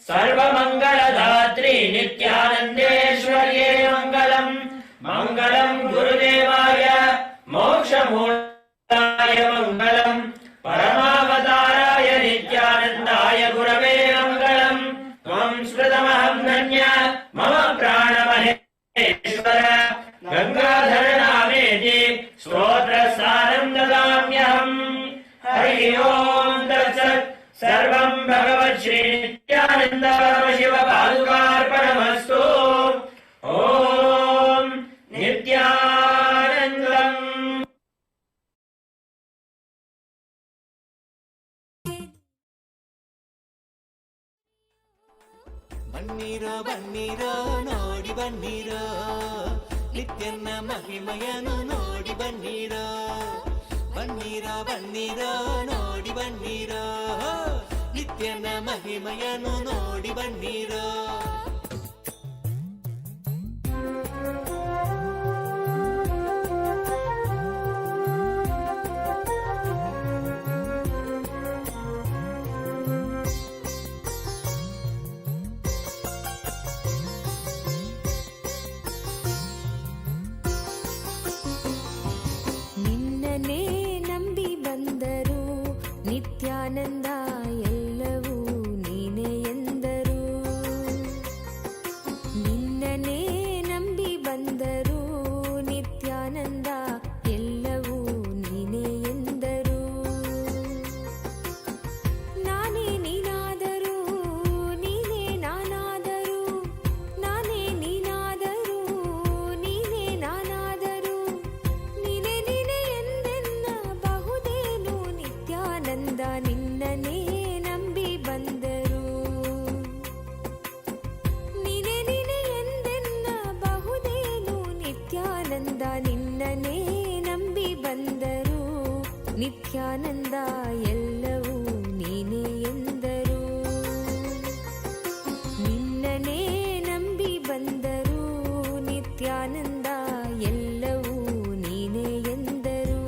S11: सर्वमङ्गलदात्री नित्यानन्देश्वर्ये मङ्गलम् मङ्गलम् गुरुदेवाय मोक्षमूर्ताय मङ्गलम् परमावताराय नित्यानन्दाय गुरवे मङ्गलम् त्वम् स्मृतमहम् धन्य मम प्राणमहेश्वर गङ्गाधरनामेति स्तोत्रस्थानम् ददाम्यहम् हरि ओम् तत्सत् सर्वम् भगवत् श्री नित्यानन्द परमशिव पादुकार्पणमस्तु ओम् नित्यानन्दम्
S5: ಬನ್ನಿರೋ ಬನ್ನಿರೋ ನೋಡಿ ಬನ್ನಿರೋ ನಿತ್ಯನ ಮಹಿಮೆಯನ್ನು ನೋಡಿ ಬನ್ನಿರೋ ಬನ್ನಿರೋ ಬನ್ನಿರೋ ನೋಡಿ ಬನ್ನಿರೋ ನಿತ್ಯನ ಮಹಿಮೆಯನ್ನು ನೋಡಿ ಬನ್ನಿರೋ
S9: ನಿನ್ನನೇ ನಂಬಿ ಬಂದರು ನಿತ್ಯಾನಂದ ಎಲ್ಲವೂ ನೀನೇ ಎಂದರು ನಿನ್ನನೇ ನಂಬಿ ಬಂದರು ನಿತ್ಯಾನಂದ ಎಲ್ಲವೂ ನೀನೇ ಎಂದರು ನಾನೇ ನೀನಾದರೂ ನೀನೇ ನಾನಾದರೂ ನಾನೇ ನೀನಾದರೂ ನೀನೇ ನಾನಾದರೂ ನೀನೇ ನೀನೇ ಎಂದೆನ್ನಬಹುದೇನು ನಿತ್ಯಾನಂದ ನಿನ್ನನೇ ನಂಬಿ ಬಂದರು ನೀನೇ ನೀನೇ ಎಂದೆನ್ನಬಹುದೇನು ನಿತ್ಯಾನಂದ ನಿನ್ನನೇ ನಂಬಿ ಬಂದರು ನಿತ್ಯಾನಂದ ಎಲ್ಲವೂ ನೀನೇ ಎಂದರು ನಿನ್ನನೇ ನಂಬಿ ಬಂದರು ನಿತ್ಯಾನಂದ ಎಲ್ಲವೂ ನೀನೇ ಎಂದರು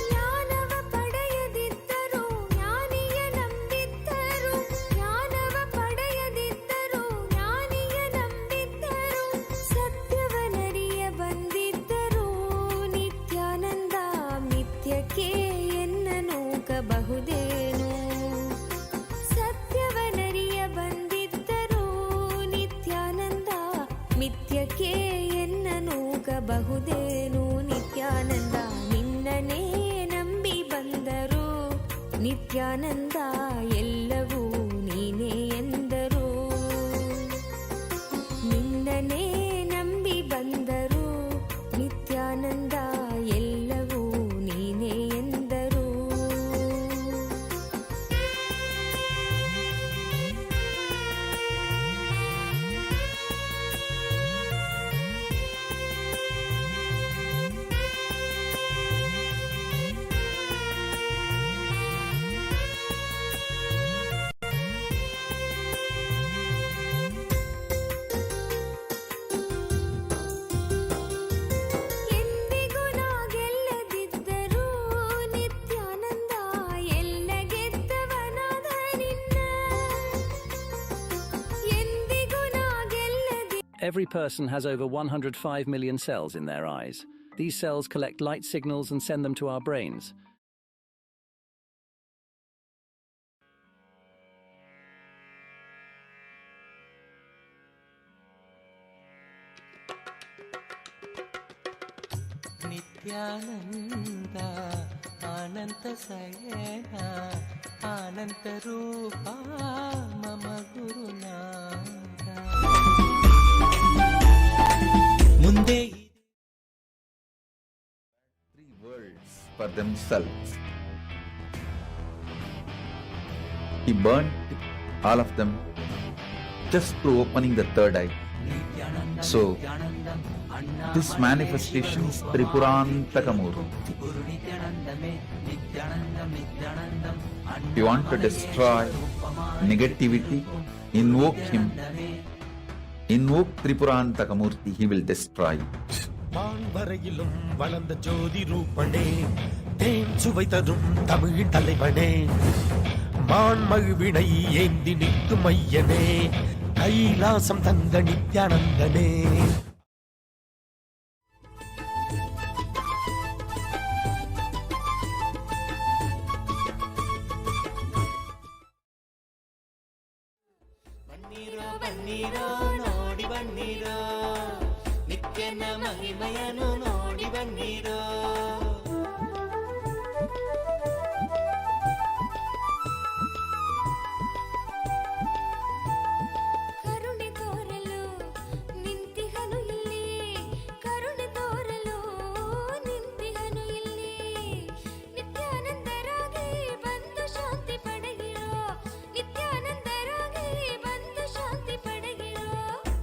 S9: ಜ್ಞಾನವ ಪಡೆಯದಿದ್ದರು ಜ್ಞಾನಿಯ ನಂಬಿದ್ದರು ಜ್ಞಾನವ ಪಡೆಯದಿದ್ದರು ಜ್ಞಾನಿಯ ನಂಬಿದ್ದರು ಸತ್ಯವನರಿಯ ಬಂದಿದ್ದರು ನಿತ್ಯಾನಂದ ಮಿಥ್ಯಕ್ಕೆ ಎನ್ನ ನೂಕಬಹುದೇನು ಸತ್ಯವನರಿಯ ಬಂದಿದ್ದರು ನಿತ್ಯಾನಂದ ಮಿಥ್ಯಕ್ಕೆ ಎನ್ನ ನೂಕಬಹುದೇನು ನಿತ್ಯಾನಂದ ನಿನ್ನನೇ ನಂಬಿ ಬಂದರು ನಿತ್ಯಾನಂದ ಎಲ್ಲವೂ ನೀನೇ ಎಂದರು ನಿನ್ನನೇ ನಂಬಿ ಬಂದರು ನಿತ್ಯಾನಂದ ಎಲ್ಲವೂ ನೀನೇ ಎಂದರು
S12: Every person has over 105 million cells in their eyes. These cells collect light signals and send them to our brains.
S5: Nithyananda ಅನಂತ ಶಯನ ಅನಂತ ರೂಪ ಮಮ ಗುರುನಾಥ ಮುಂದೆ
S4: Three worlds for themselves. He burnt all of them just through opening the third eye. So, this manifestation is Tripurantakar. If you want to destroy negativity, invoke him. Invoke Tripurantakar Murti, he will destroy you.
S7: வான்வரையிலும் வளர்ந்த ஜோதி ரூபனே தேன் சுவை தரும் தமிழ் தலைவனே மான்மழுவினை ஏந்தி நிற்கும் ஐயனே கைலாசம் தந்த நித்யானந்தனே
S5: ಬನ್ನಿರೋ ಬನ್ನಿರೋ ನೋಡಿ ಬನ್ನಿರೋ ನಿತ್ಯನ ಮಹಿಮೆಯನ್ನು ನೋಡಿ ಬನ್ನಿರೋ
S9: ಕರುಣೆ ತೋರಲು ನಿಂತಿಹನು ಇಲ್ಲಿ ಕರುಣೆ ತೋರಲು ನಿಂತಿಹನು ಇಲ್ಲಿ ನಿತ್ಯಾನಂದರಾಗಿ ಬಂದು ಶಾಂತಿ ಪಡೆಗಿರೋ ನಿತ್ಯಾನಂದರಾಗಿ ಬಂದು ಶಾಂತಿ ಪಡೆಗಿರೋ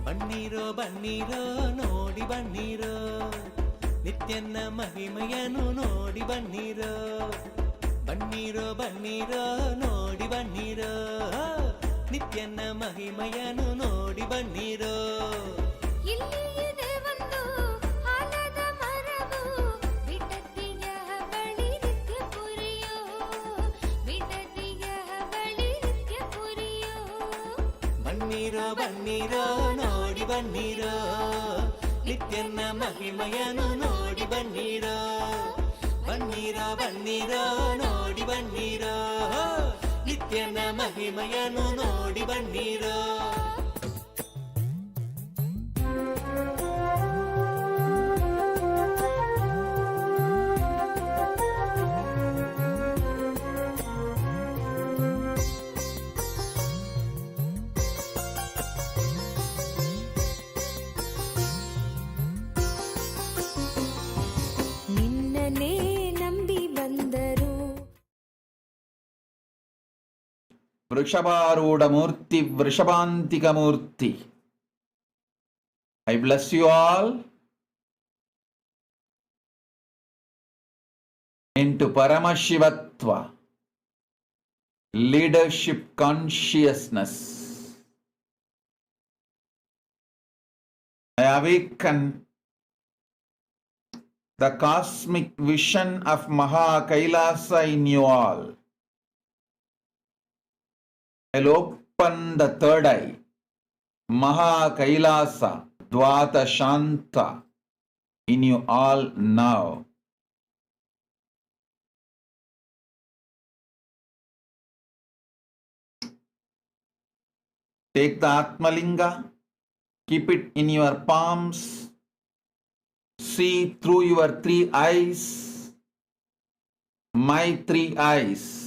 S5: ಬನ್ನಿರೋ ಬನ್ನಿರೋ ನೋಡಿ ಬನ್ನಿರೋ ನಿತ್ಯನ ಮಹಿಮೆಯನ್ನು ನೋಡಿ ಬನ್ನಿರೋ ಬನ್ನಿರೋ ಬನ್ನಿರೋ ನೋಡಿ ಬನ್ನಿರೋ ನಿತ್ಯನ ಮಹಿಮೆಯನ್ನು ನೋಡಿ ಬನ್ನಿರೋ
S9: ಇಲ್ಲಿ ಇದೆ ಒಂದು ಆಲದ ಮರವು ಬಿಡದಿಯ ಬಳಿ ನಿತ್ಯ ಪುರಿಯೋ ಬಿಡದಿಯ ಬಳಿ ನಿತ್ಯ ಪುರಿಯೋ
S5: ಬನ್ನಿರೋ ಬನ್ನಿರೋ ನೋಡಿ ಬನ್ನಿರೋ ನಿತ್ಯನ ಮಹಿಮೆಯನ್ನು ನೋಡಿ ಬನ್ನಿರೋ ಬನ್ನಿರೋ ಬನ್ನಿರೋ ನೋಡಿ ಬನ್ನಿರೋ ನಿತ್ಯನ ಮಹಿಮೆಯನ್ನು ನೋಡಿ ಬನ್ನಿರೋ
S9: ನಿನ್ನನೇ ನಂಬಿ ಬಂದರು
S4: Vrishabharudha Murti, Vrishabhantika Murti. I bless you all into Paramashivatva, leadership consciousness. I awaken the cosmic vision of Mahakailasa in you all. I'll open the third eye, Mahakailasa, Dvata Shanta, in you all now. Take the Atmalinga, keep it in your palms, see through your three eyes, my three eyes.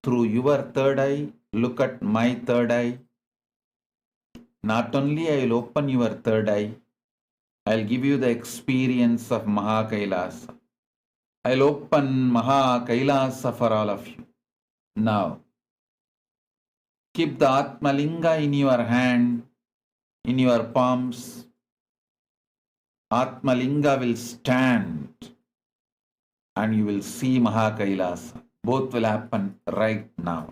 S4: Through your third eye, look at my third eye. Not only I will open your third eye, I will give you the experience of Mahakailasa. I will open Mahakailasa for all of you. Now, keep the Atmalinga in your hand, in your palms. Atmalinga will stand and you will see Mahakailasa. Both will happen right now.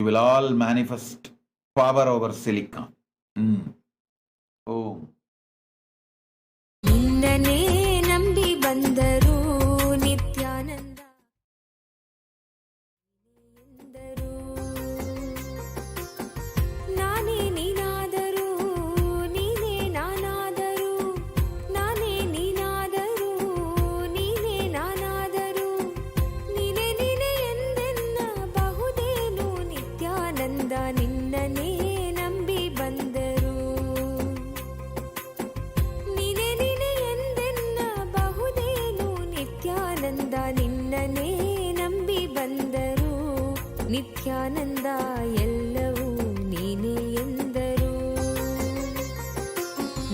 S4: You will all manifest power over silicon. Oh.
S9: ನಿನ್ನನೇ ನಂಬಿ ಬಂದರು ನಿತ್ಯಾನಂದ ಎಂದರು ನಿನ್ನನೇ ನಂಬಿ ಬಂದರು ನಿತ್ಯಾನಂದ ಎಲ್ಲವೂ ನೀನೇ ಎಂದರು.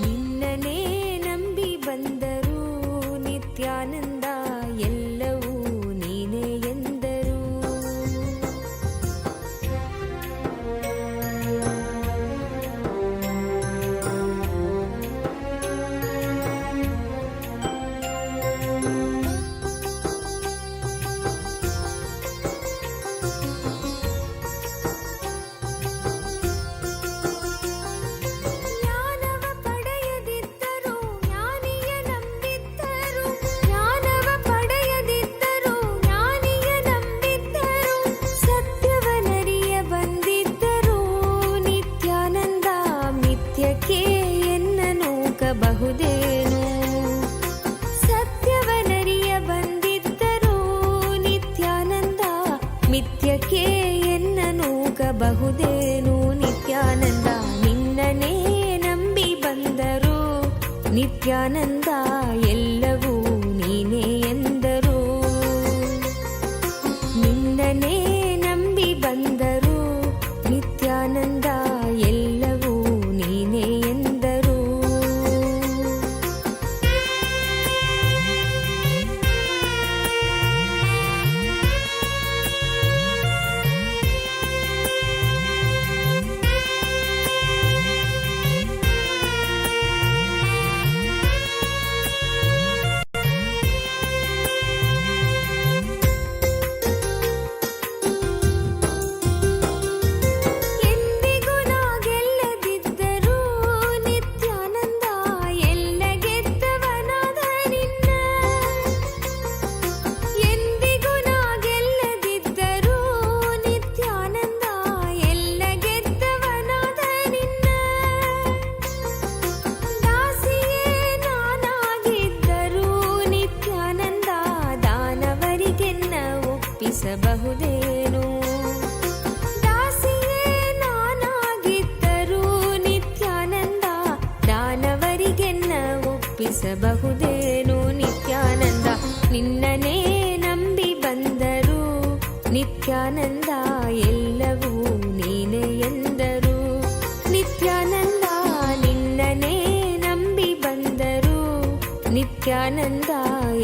S9: ನಿನ್ನನೇ ನಂಬಿ ಬಂದರು ನಿತ್ಯಾನಂದ ಎಲ್ಲವೂ ನೀನೇ ಎಂದರು. ಜ್ಞಾನವ ಪಡೆಯದಿದ್ದರು ಜ್ಞಾನಿಯ ನಂಬಿದ್ದರು, ಜ್ಞಾನವ ಪಡೆಯದಿದ್ದರು ಜ್ಞಾನಿಯ ನಂಬಿದ್ದರು, ಸತ್ಯವನರಿಯ ಬಂದಿದ್ದರು ನಿತ್ಯಾನಂದ ಮಿಥ್ಯಕ್ಕೆ ಎನ್ನ ನೂಕಬಹುದೇನು. ಸತ್ಯವನರಿಯ ಬಂದಿದ್ದರು ನಿತ್ಯಾನಂದ ಮಿಥ್ಯಕ್ಕೆ ಎನ್ನ ನೂಕಬಹುದೇನು. ನಿತ್ಯಾನಂದ ನಿನ್ನನೇ ನಂಬಿ ಬಂದರು ನಿತ್ಯಾನಂದ ಎಲ್ಲವೂ ನೀನೇ ಎಂದರು. ನಿನ್ನನೇ ನಂಬಿ ಬಂದರು ನಿತ್ಯಾನಂದ ಎಲ್ಲವೂ ನೀನೇ ಎಂದರು. ಎಂದಿಗೂ ನಾ ಗೆಲ್ಲದಿದ್ದರೂ ನಿತ್ಯಾನಂದ ಎಲ್ಲ ಗೆದ್ದವನಾದ ನಿನ್ನ. ಎಂದಿಗೂ ನಾ ಗೆಲ್ಲದಿದ್ದರೂ ನಿತ್ಯಾನಂದ ಎಲ್ಲ ಗೆದ್ದವನಾದ ನಿನ್ನ. ದಾಸಿಯೇ ನಾನಾಗಿದ್ದರೂ ನಿತ್ಯಾನಂದ ದಾನವರಿಗೆನ್ನ ಒಪ್ಪಿಸಬಹುದೇನು. ದಾಸಿಯೇ ನಾನಾಗಿದ್ದರೂ ನಿತ್ಯಾನಂದ ದಾನವರಿಗೆನ್ನ ಒಪ್ಪಿಸಬಹುದೇನು. ನಿತ್ಯಾನಂದ ನಿನ್ನನೇ ನಂಬಿ ಬಂದರು ನಿತ್ಯಾನಂದ ಎಲ್ಲವೂ ನೀನೇ ಎಂದರು. ನಿತ್ಯಾನಂದ ನಿನ್ನನೇ ನಂಬಿ ಬಂದರು ನಿತ್ಯಾನಂದ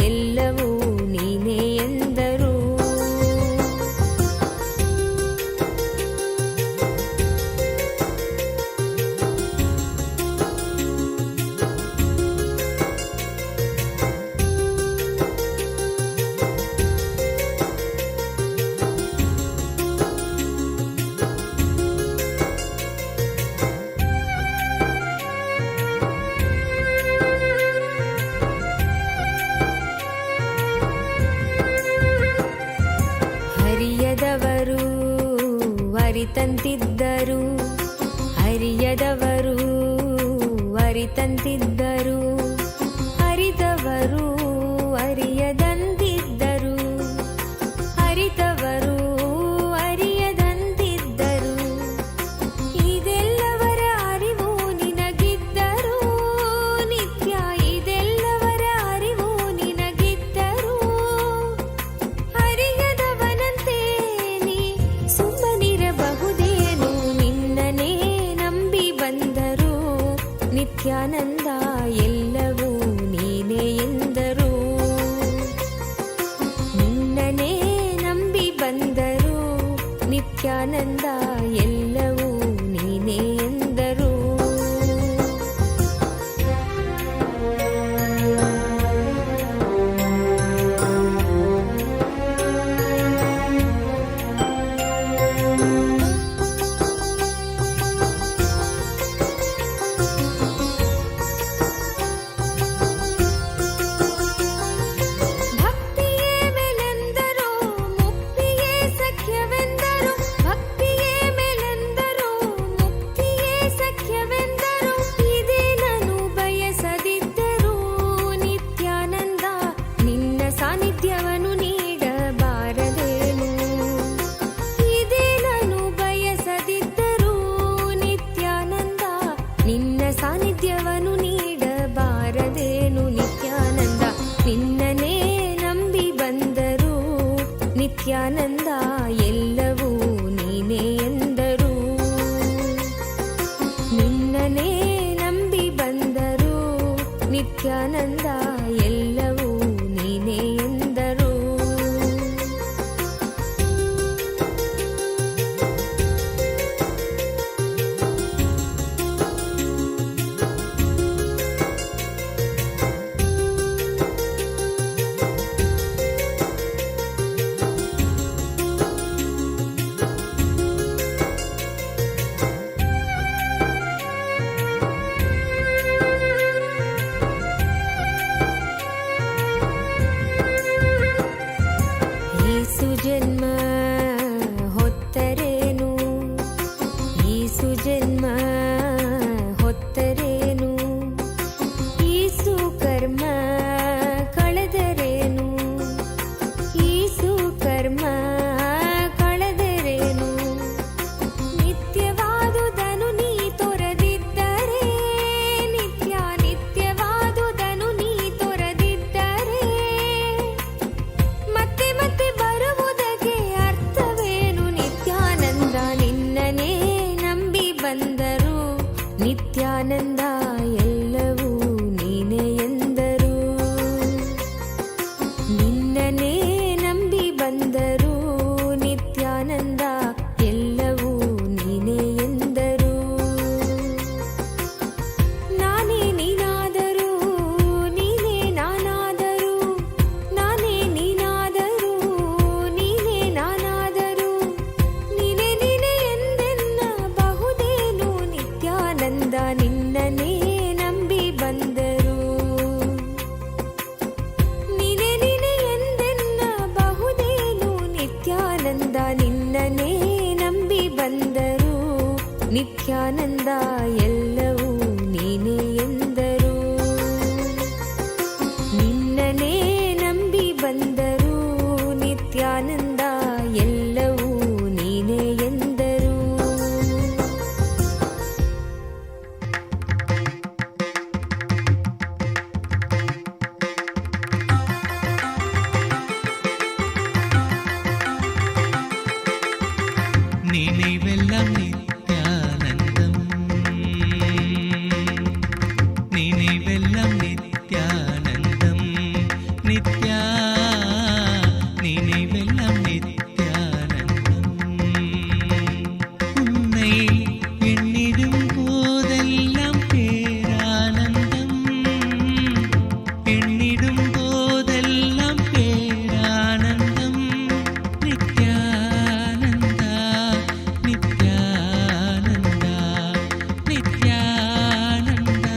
S9: ಎಲ್ಲವೂ ನೀನೇ ಎಂದರು. ಹರಿಯದವರು ಅರಿತಂತಿದ್ದರು, ಹರಿಯದವರು ಅರಿತಂತಿದ್ದರು, ಅರಿತವರು ಅರಿಯದಂತಿದ್ದರು, ಅರಿತವರು ಅರಿಯದಂತಿದ್ದರು. ಇದೆಲ್ಲವರ ಅರಿವು ನಿನಗಿದ್ದರು ನಿತ್ಯ, ಇದೆಲ್ಲವರ ಅರಿವು ನಿನಗಿದ್ದರು. ಅರಿಯದವನಂತೆ ನೀ ಸುಮ್ಮನಿರಬಹುದೇನು. ನಿನ್ನನೇ ನಂಬಿ ಬಂದರು ನಿತ್ಯಾನಂದ ಎಲ್ಲವೂ ನೀನೇ ಎಂದರು. ನಿನ್ನನೇ ನಂಬಿ ಬಂದರು ನಿತ್ಯಾನಂದ ಎಲ್ಲವೂ ನೀನೇ ಎಂದರು. ಭಕ್ತಿಯೇ ಮೇಲೆಂದರು ಮುಕ್ತಿಯೇ ಸಖ್ಯವೆಂದರು, ಭಕ್ತಿಯೇ ನಿತ್ಯಾನಂದ ಎಲ್ಲವೂ ನೀನೇ ಎಂದರು. ನಿನ್ನನೇ ನಂಬಿ ಬಂದರು. ನಿತ್ಯಾನಂದ ಎಲ್ಲವೂ ನೀನೇ ಎಂದರು. ಜನ್ಮ ಹೊತ್ತರೇನು, ಈಸು ಜನ್ಮ ಹೊತ್ತರೇನು, ಈಸು ಕರ್ಮ ಕಳೆದರೇನು, ಈಸು ಕರ್ಮ ಕಳೆದರೇನು. ನಿತ್ಯವಾದುದನು ನೀ ತೊರೆದಿದ್ದರೆ, ನಿತ್ಯ ನಿತ್ಯವಾದುದನು ನೀ ತೊರೆದಿದ್ದರೆ, ಮತ್ತೆ ಮತ್ತೆ ಬರುವುದಕ್ಕೆ ಅರ್ಥವೇನು. ನಿತ್ಯಾನಂದ ನಿನ್ನನೇ ನಂಬಿ ಬಂದರು. ನಿತ್ಯಾನಂದ ಎಲ್ಲವೂ ನೀನೇ ಎಂದರು. ನಿನ್ನನೇ ನಂಬಿ ಬಂದರು. ನಿತ್ಯಾನಂದ ಎಲ್ಲವೂ ನೀನೇ ಎಂದರು. ನಾನೇ ನೀನಾದರೂ, ನೀನೇ ನಾನಾದರೂ, ನಾನೇ ನೀನಾದರೂ, ನೀನೇ ನಾನಾದರೂ, ನೀನೇ ನೀನೇ ಎಂದೆನ್ನಬಹುದೇನು. ನಿತ್ಯಾನಂದ ನಿನ್ನನೇ ನಂಬಿ ಬಂದರು. ನೀನೇ ನೀನೇ ಎಂದೆನ್ನಬಹುದೇನು. ನಿತ್ಯಾನಂದ ನಿನ್ನನೇ ನಂಬಿ ಬಂದರು. ನಿತ್ಯಾನಂದ ಎಲ್ಲವೂ ನೀನೇ ಎಂದರು. ನಿನ್ನನೇ ನಂಬಿ ಬಂದರು. ನಿತ್ಯಾನಂದ ಎಲ್ಲವೂ ನೀನೇ ಎಂದರು.
S5: நினைவெல்லாம் நித்யானந்தம், நினைவெல்லாம் நித்யானந்தம், நித்யா நினைவெல்லாம் நித்யானந்தம். உன்னை எண்ணிடும் போதெல்லாம் பேரானந்தம், எண்ணிடும் போதெல்லாம் பேரானந்தம். நித்யானந்தா நித்யானந்தா நித்யானந்தா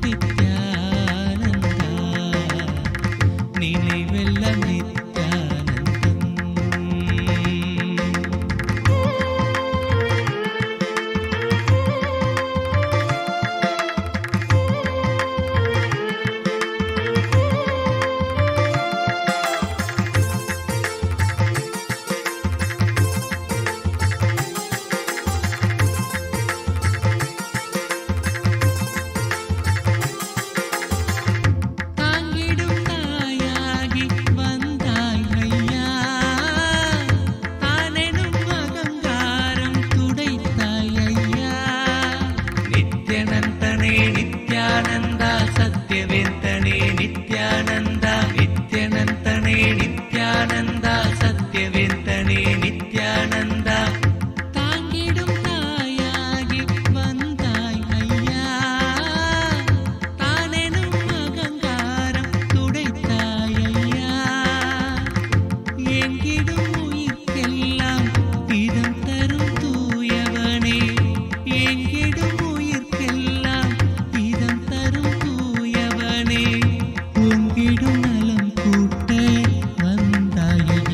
S5: நித்யானந்தா, நினைவெல்லாம் நித்யானந்தம். தாங்கிடும் தாயாகி வந்தாய் ஐயா, தானெனும் அகங்காரம் துடைத்தாய் ஐயா. நித்யனந்தனே நித்யானந்தா, சத்யவேந்தனே நித்யானந்தா, நித்யனந்தனே நித்யானந்தா, சத்யவேந்தனே நித்யானந்தா. தாங்கிடும் தாயாகி வந்தாய் ஐயா, தானெனும் அகங்காரம் துடைத்தாய் ஐயா. எங்கிடும் உயிர்க்கெல்லாம் இதம் தரும் தூயவனே, எங்கிடும் உயிர்க்கெல்லாம் இதம் தரும் தூயவனே. உங்கிடும் நலம் கூட்ட வந்தாய்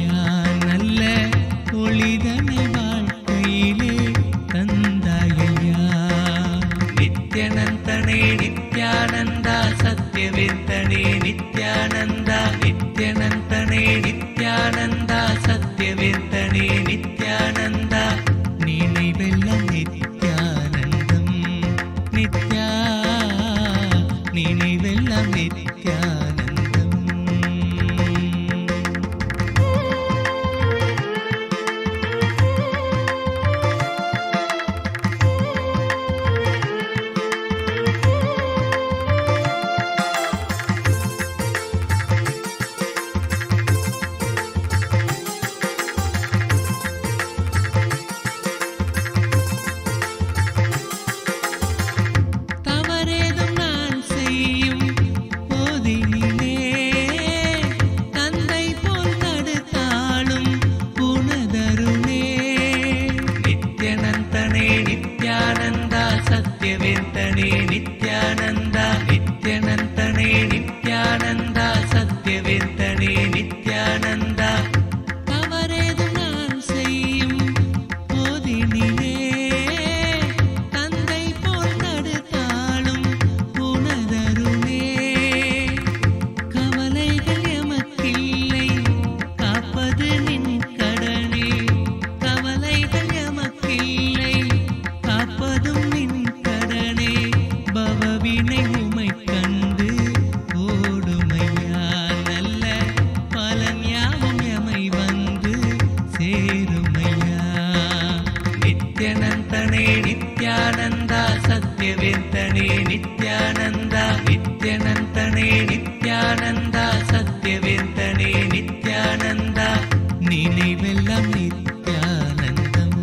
S5: நினைவெல்லாம் நித்யானந்தம்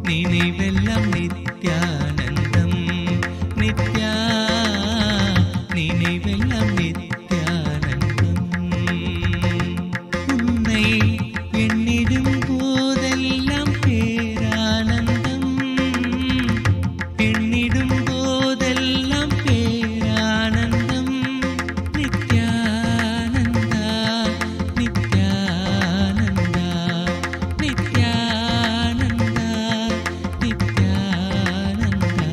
S5: நினைவெல்லாம் நித்யானந்தம் நித்யா நினைவெல்லாம் நித்யானந்தம் உன்னை எண்ணிடும் போதெல்லாம் பேரானந்தம் எண்ணிடும் போதெல்லாம் பேரானந்தம் நித்யானந்தா நித்யானந்தா நித்யானந்தா நித்யானந்தா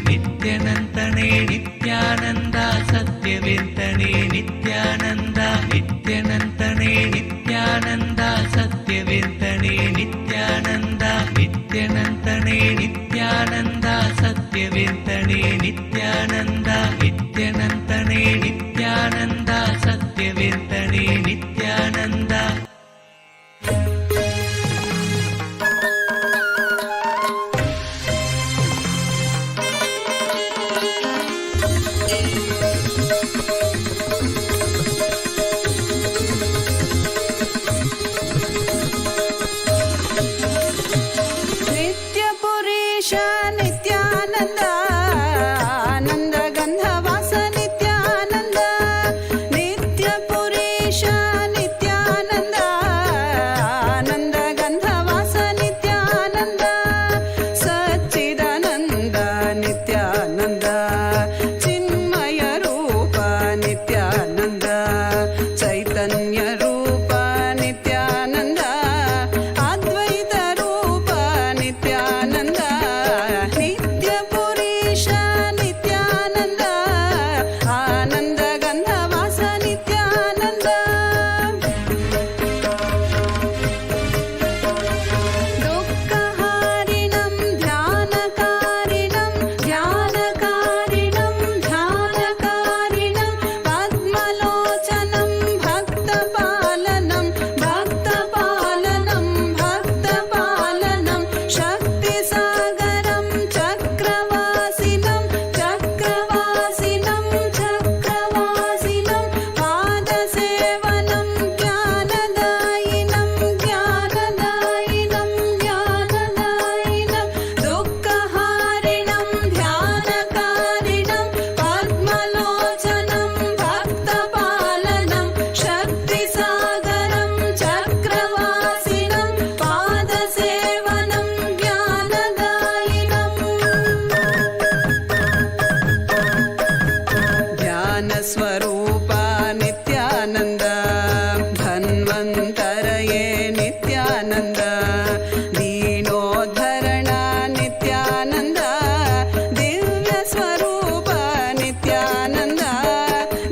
S5: நித்யனந்தனே நித்யானந்தா சத்யவேந்தனே நித்யானந்தா நித்யனந்தனே நித்யானந்தா சத்யவேந்தனே நித்யானந்தா நித்யனந்தனே நித்யானந்தா சத்யவேந்தனே நித்யானந்தா நித்யனந்தனே நித்யானந்தா சத்யவேந்தனே நித்யானந்தா
S13: नित्यपुरीश नित्यानन्द आनन्द गन्धवास नित्यानन्द नित्यपुरीश नित्यानन्द आनन्द गन्धवास नित्यानन्द सच्चिदानन्द नित्यानन्द चिन्मय रूप नित्यानन्द चैतन्य रूप नित्यानन्द अद्वैत रूप नित्यानन्द नित्यपुरीश नित्यानन्द आनन्द गन्धवास नित्यानन्द दुःखहारिणं ध्यानकारिणं ध्यानकारिणं ध्यानकारिणं पद्मलोचनं भक्तपालनं भक्तपालनं भक्तपालनं शक्तिसागरं चक्रवासिनं चक्रवासिनं चक्रवासिनं पादसेवनं ज्ञानदायिनं ज्ञानदायिनं ज्ञानदायिनं दुःखहारिणं ध्यानकारिणं पद्मलोचनं भक्तपालनं शक्तिसागरं चक्रवासिनं पादसेवनं ज्ञानदायिनं ध्यानस्वरूप नित्यानन्द धन्वन्तरये नित्यानन्द दीनोद्धरण नित्यानन्द दिव्यस्वरूप नित्यानन्द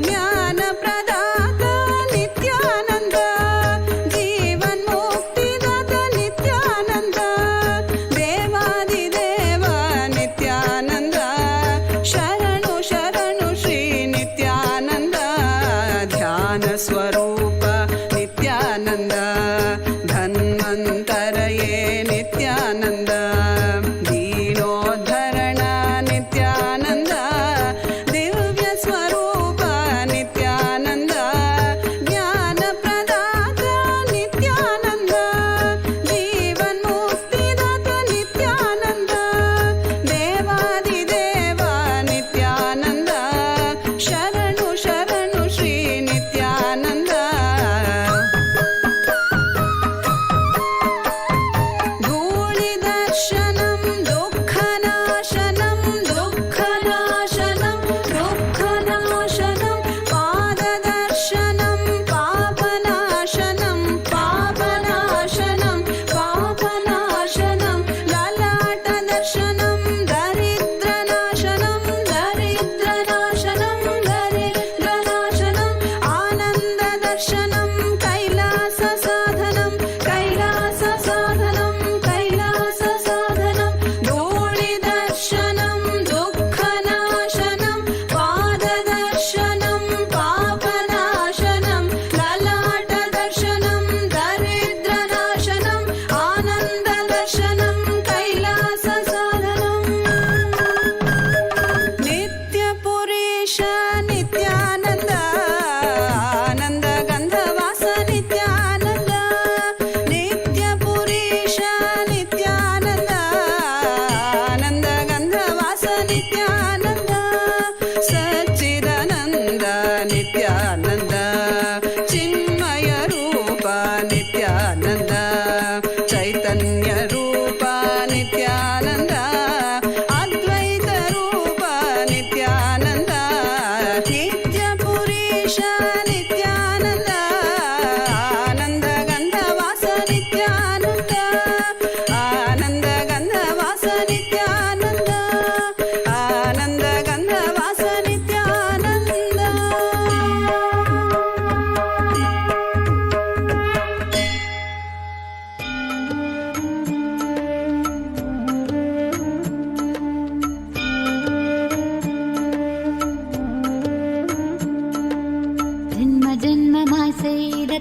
S13: ज्ञानप्रदाता नित्यानन्द जीवन्मुक्तिदाता नित्यानन्द देवादिदेव नित्यानन्द शरणु शरणु श्री नित्यानन्द ध्यानस्वरूप नित्यानन्द धन्वन्तरये नित्यानन्द दीनोद्धरण नित्यानन्द दिव्यस्वरूप नित्यानन्द ज्ञानप्रदाता नित्यानन्द जीवन्मुक्तिदाता नित्यानन्द देवादिदेव नित्यानन्द शरणु शरणु श्री नित्यानन्द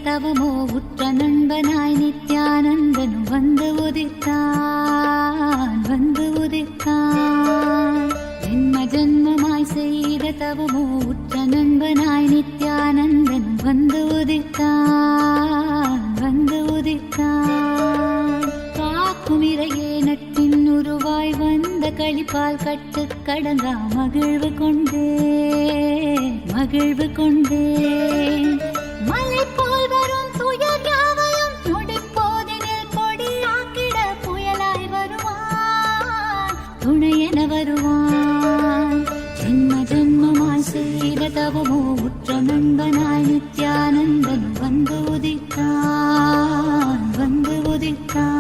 S14: தவமோ உற்ற நண்பனாய் நித்யானந்தனும் வந்து உதித்தான், வந்து உதித்தான். ஜென்ம ஜென்மமாய் செய்த தவமோ உற்ற நண்பனாய் நித்யானந்தனும் வந்து உதித்தான், வந்து உதித்தான். காக்கும் இறையே நட்பின் உருவாய் வந்த களிப்பால் கட்டு கடங்கா மகிழ்வு கொண்டே, மகிழ்வு கொண்டே. மலை போல் வரும் துயர் யாவையும் நொடிப்போதினில் பொடியாக்கிட புயலாய் வருவான், துணையென வருவான். ஜென்ம ஜென்மமாய் செய்த தவமோ உற்ற நண்பனாய் நித்யானந்தன் வந்து உதித்தான், வந்து உதித்தான்.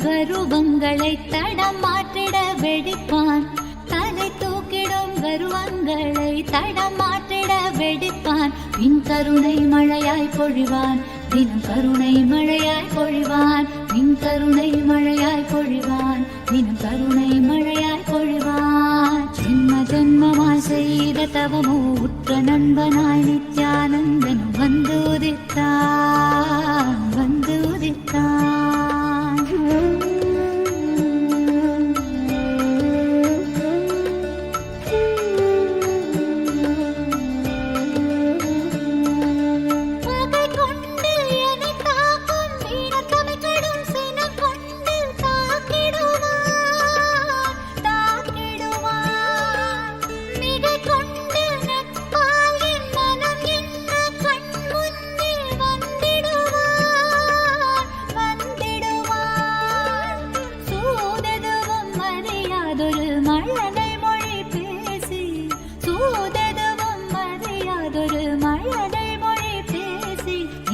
S14: கருவங்களை தடம் மாற்றிட வெடிப்பான், தலை தூக்கிடும் கருவங்களை தடம் மாற்றிட வெடிப்பான். பின் கருணை மழையாய் பொழிவான், தினம் கருணை மழையாய் பொழிவான். பின் கருணை மழையாய் பொழிவான், தினம் கருணை மழையாய் பொழிவான். ஜென்ம ஜென்மமாய் செய்த தவமோ உற்ற நண்பனாய் நித்யானந்தனும் வந்து உதித்தான், வந்து உதித்தான்.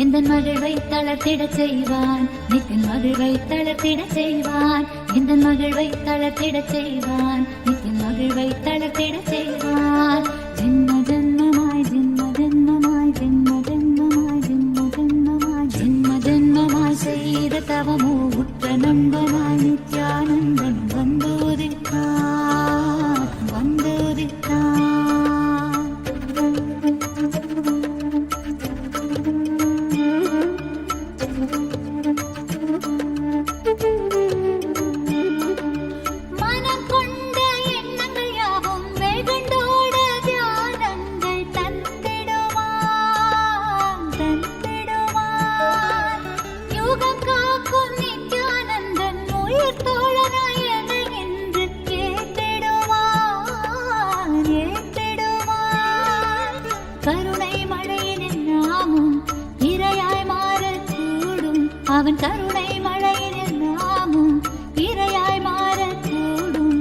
S14: எந்தன் மகிழ்வை தளர்த்திடச் செய்வான், நித்தின் மகிழ்வை தளர்த்திடச் செய்வான். எந்தன் மகிழ்வை தளர்த்திடச் செய்வான், நித்தின் மகிழ்வை தளர்த்திடச் செய்வான். ஜென்ம ஜென்மமாய் ஜென்ம ஜென்மமாய் ஜென்ம ஜென்மமாய் ஜென்ம ஜென்மமாய் ஜென்ம ஜென்மமாய் செய்த தவமோ உற்ற நண்பனாய் நித்யானந்தன் வந்து உதித்தான், வந்து உதித்தான். அவன் கருணை மழையினில் நாமும் இரையாய் மாறக்கூடும்.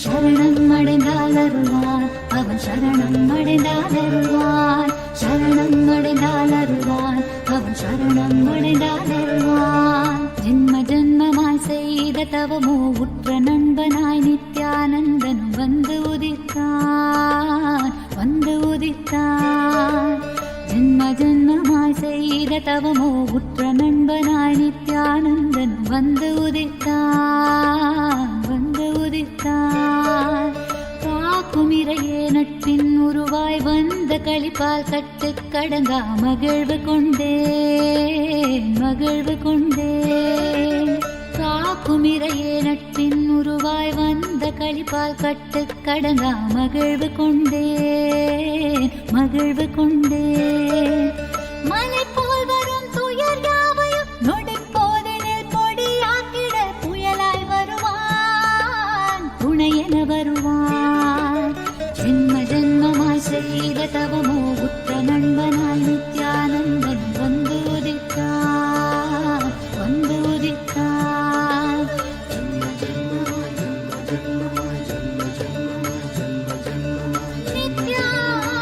S14: சரணம் அடைந்தால் அருள்வான், அவன் சரணம் அடைந்தால் அருள்வான். சரணம் அடைந்தால் அருள்வான், அவன் சரணம் அடைந்தால் அருள்வான். ஜென்ம ஜென்மமாய் செய்த தவமோ உற்ற நண்பனாய் நித்யானந்தனும் வந்து உதித்தான், வந்து உதித்தான். ஜென்ம ஜென்மமாய் செய்த தவமோ உற்ற நண்பனாய் நித்யானந்தனும் வந்து உதித்தான், வந்து உதித்தான். காக்கும் இறையே நட்பின் உருவாய் வந்த களிப்பால் கட்டு கடங்கா மகிழ்வு கொண்டே, மகிழ்வு கொண்டே. காக்கும் இறையே நட்பின் உருவாய் வந்த களிப்பால் கட்டு கடங்கா மகிழ்வு கொண்டே, மகிழ்வு கொண்டே. மலை போல் வரும் துயர் யாவையும் நொடிப்போதினில் பொடியாக்கிட புயலாய் வருவான், துணையென வருவான். ஜென்ம ஜென்மமாய் செய்த தவமோ உற்ற நண்பனாய் நித்யானந்தன் வந்து உதித்தான், வந்து உதித்தான். ஜென்ம ஜென்மமாய் ஜென்ம ஜென்மமாய் ஜென்ம ஜென்மமாய் ஜென்ம ஜென்மமாய் நித்யானந்தா.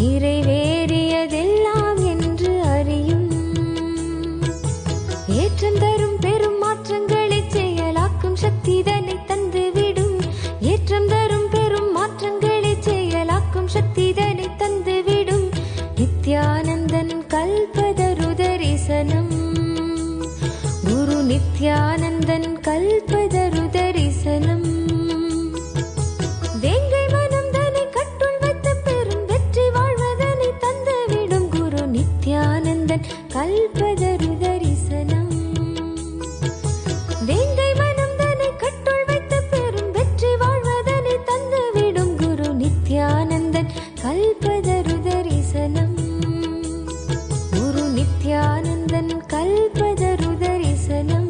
S9: நிறைவேறியதெல்லாம் என்று அறியும். ஏற்றம் தரும் பெரும் மாற்றங்களை செயலாக்கும் சக்தி தன்னை தந்துவிடும். ஏற்றம் தரும் பெரும் மாற்றங்களை செயலாக்கும் சக்தி தன்னை தந்துவிடும். நித்யானந்தன் கல்பதரு தரிசனம். குரு நித்யானந்தன் கல்பதரு தரிசனம். வேங்கை மனம் தன்னை கட்டுள் வைத்து பெரும் வெற்றி வாழ்வதனை தந்துவிடும். குரு நித்யானந்தன் கல்பதரு தரிசனம். வேங்கை மனம் தன்னை கட்டுள் வைத்து பெரும் வெற்றி வாழ்வதனை தந்துவிடும். குரு நித்யானந்தன் கல்பதரு தரிசனம். குரு நித்யானந்தன் கல்பதரு தரிசனம்.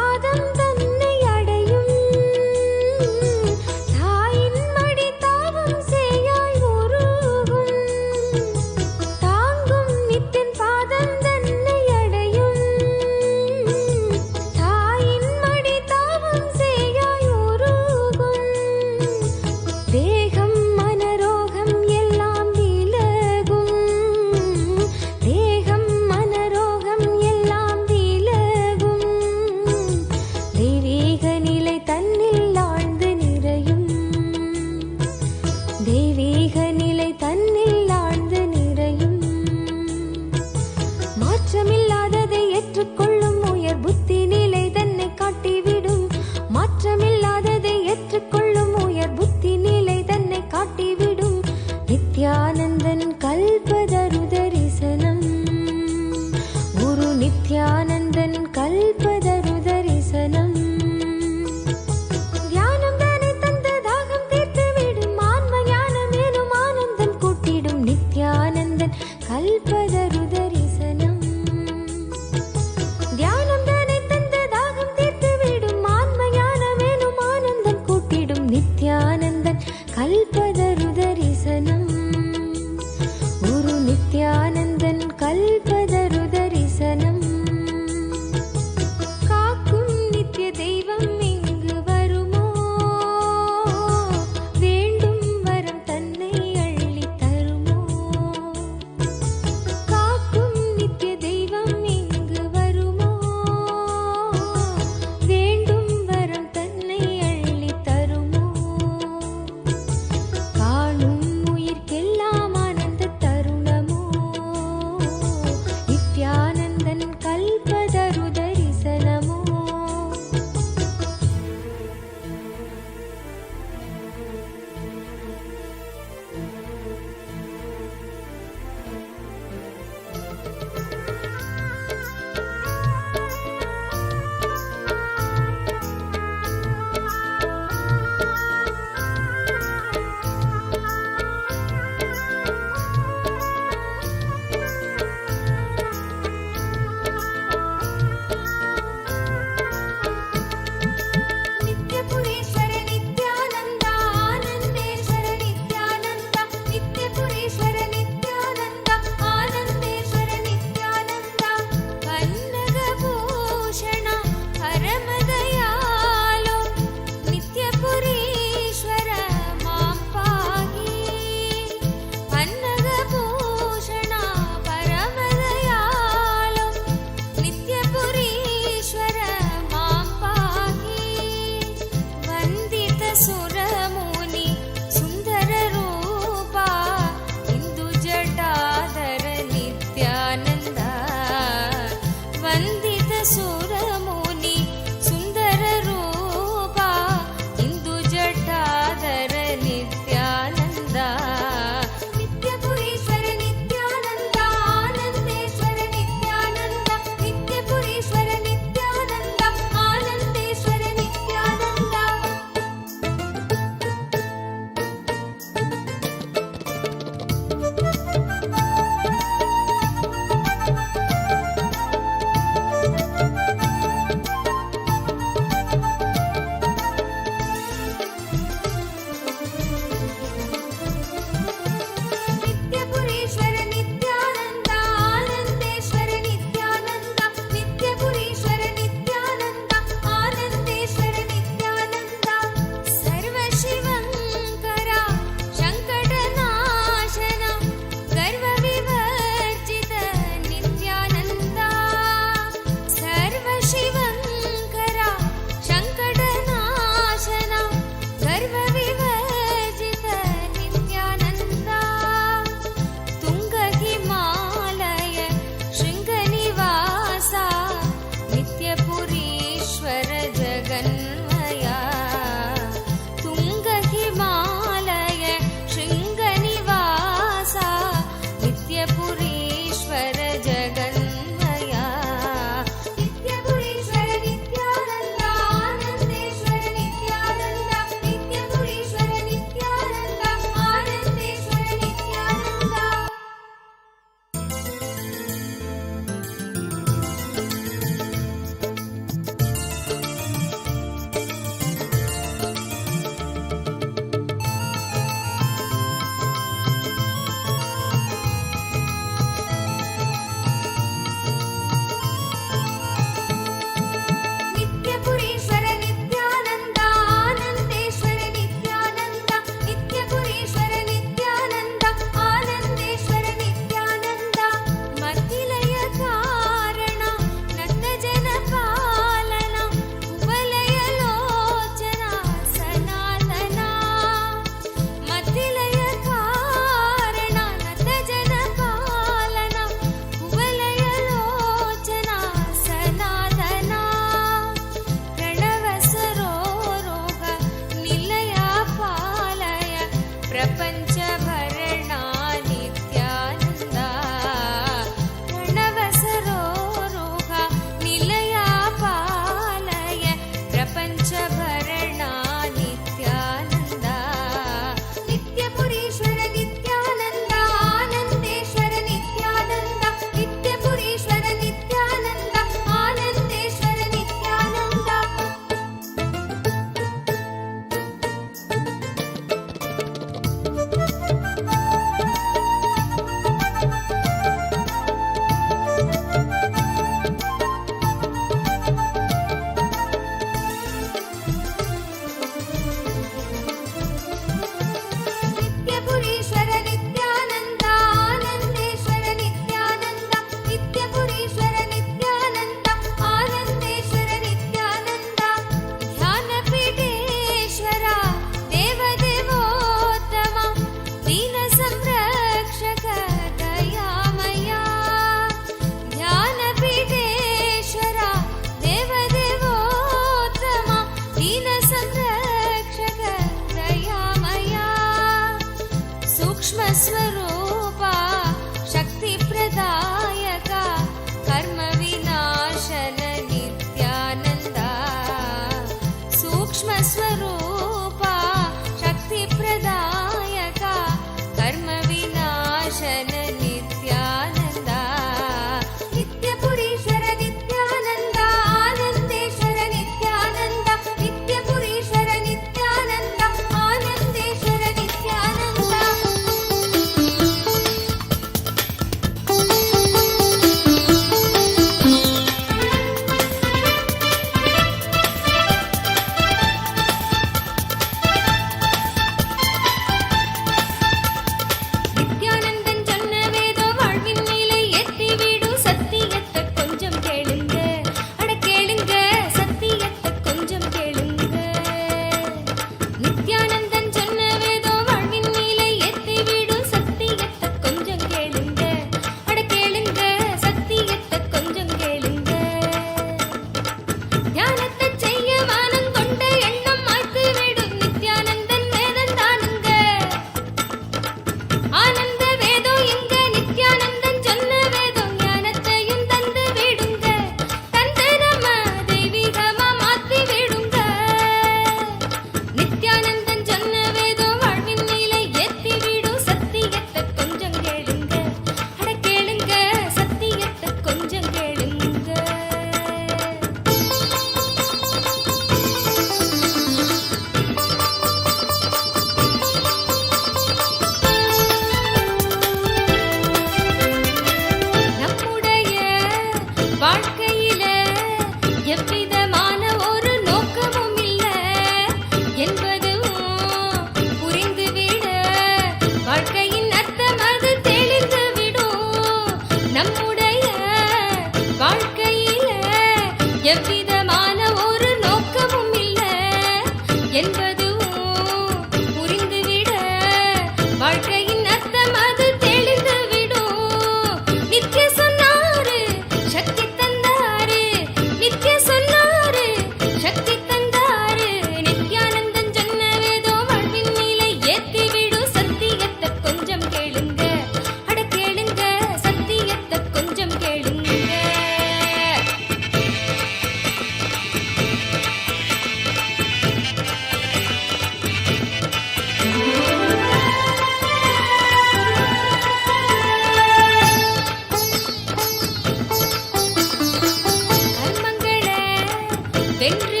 S14: வென்று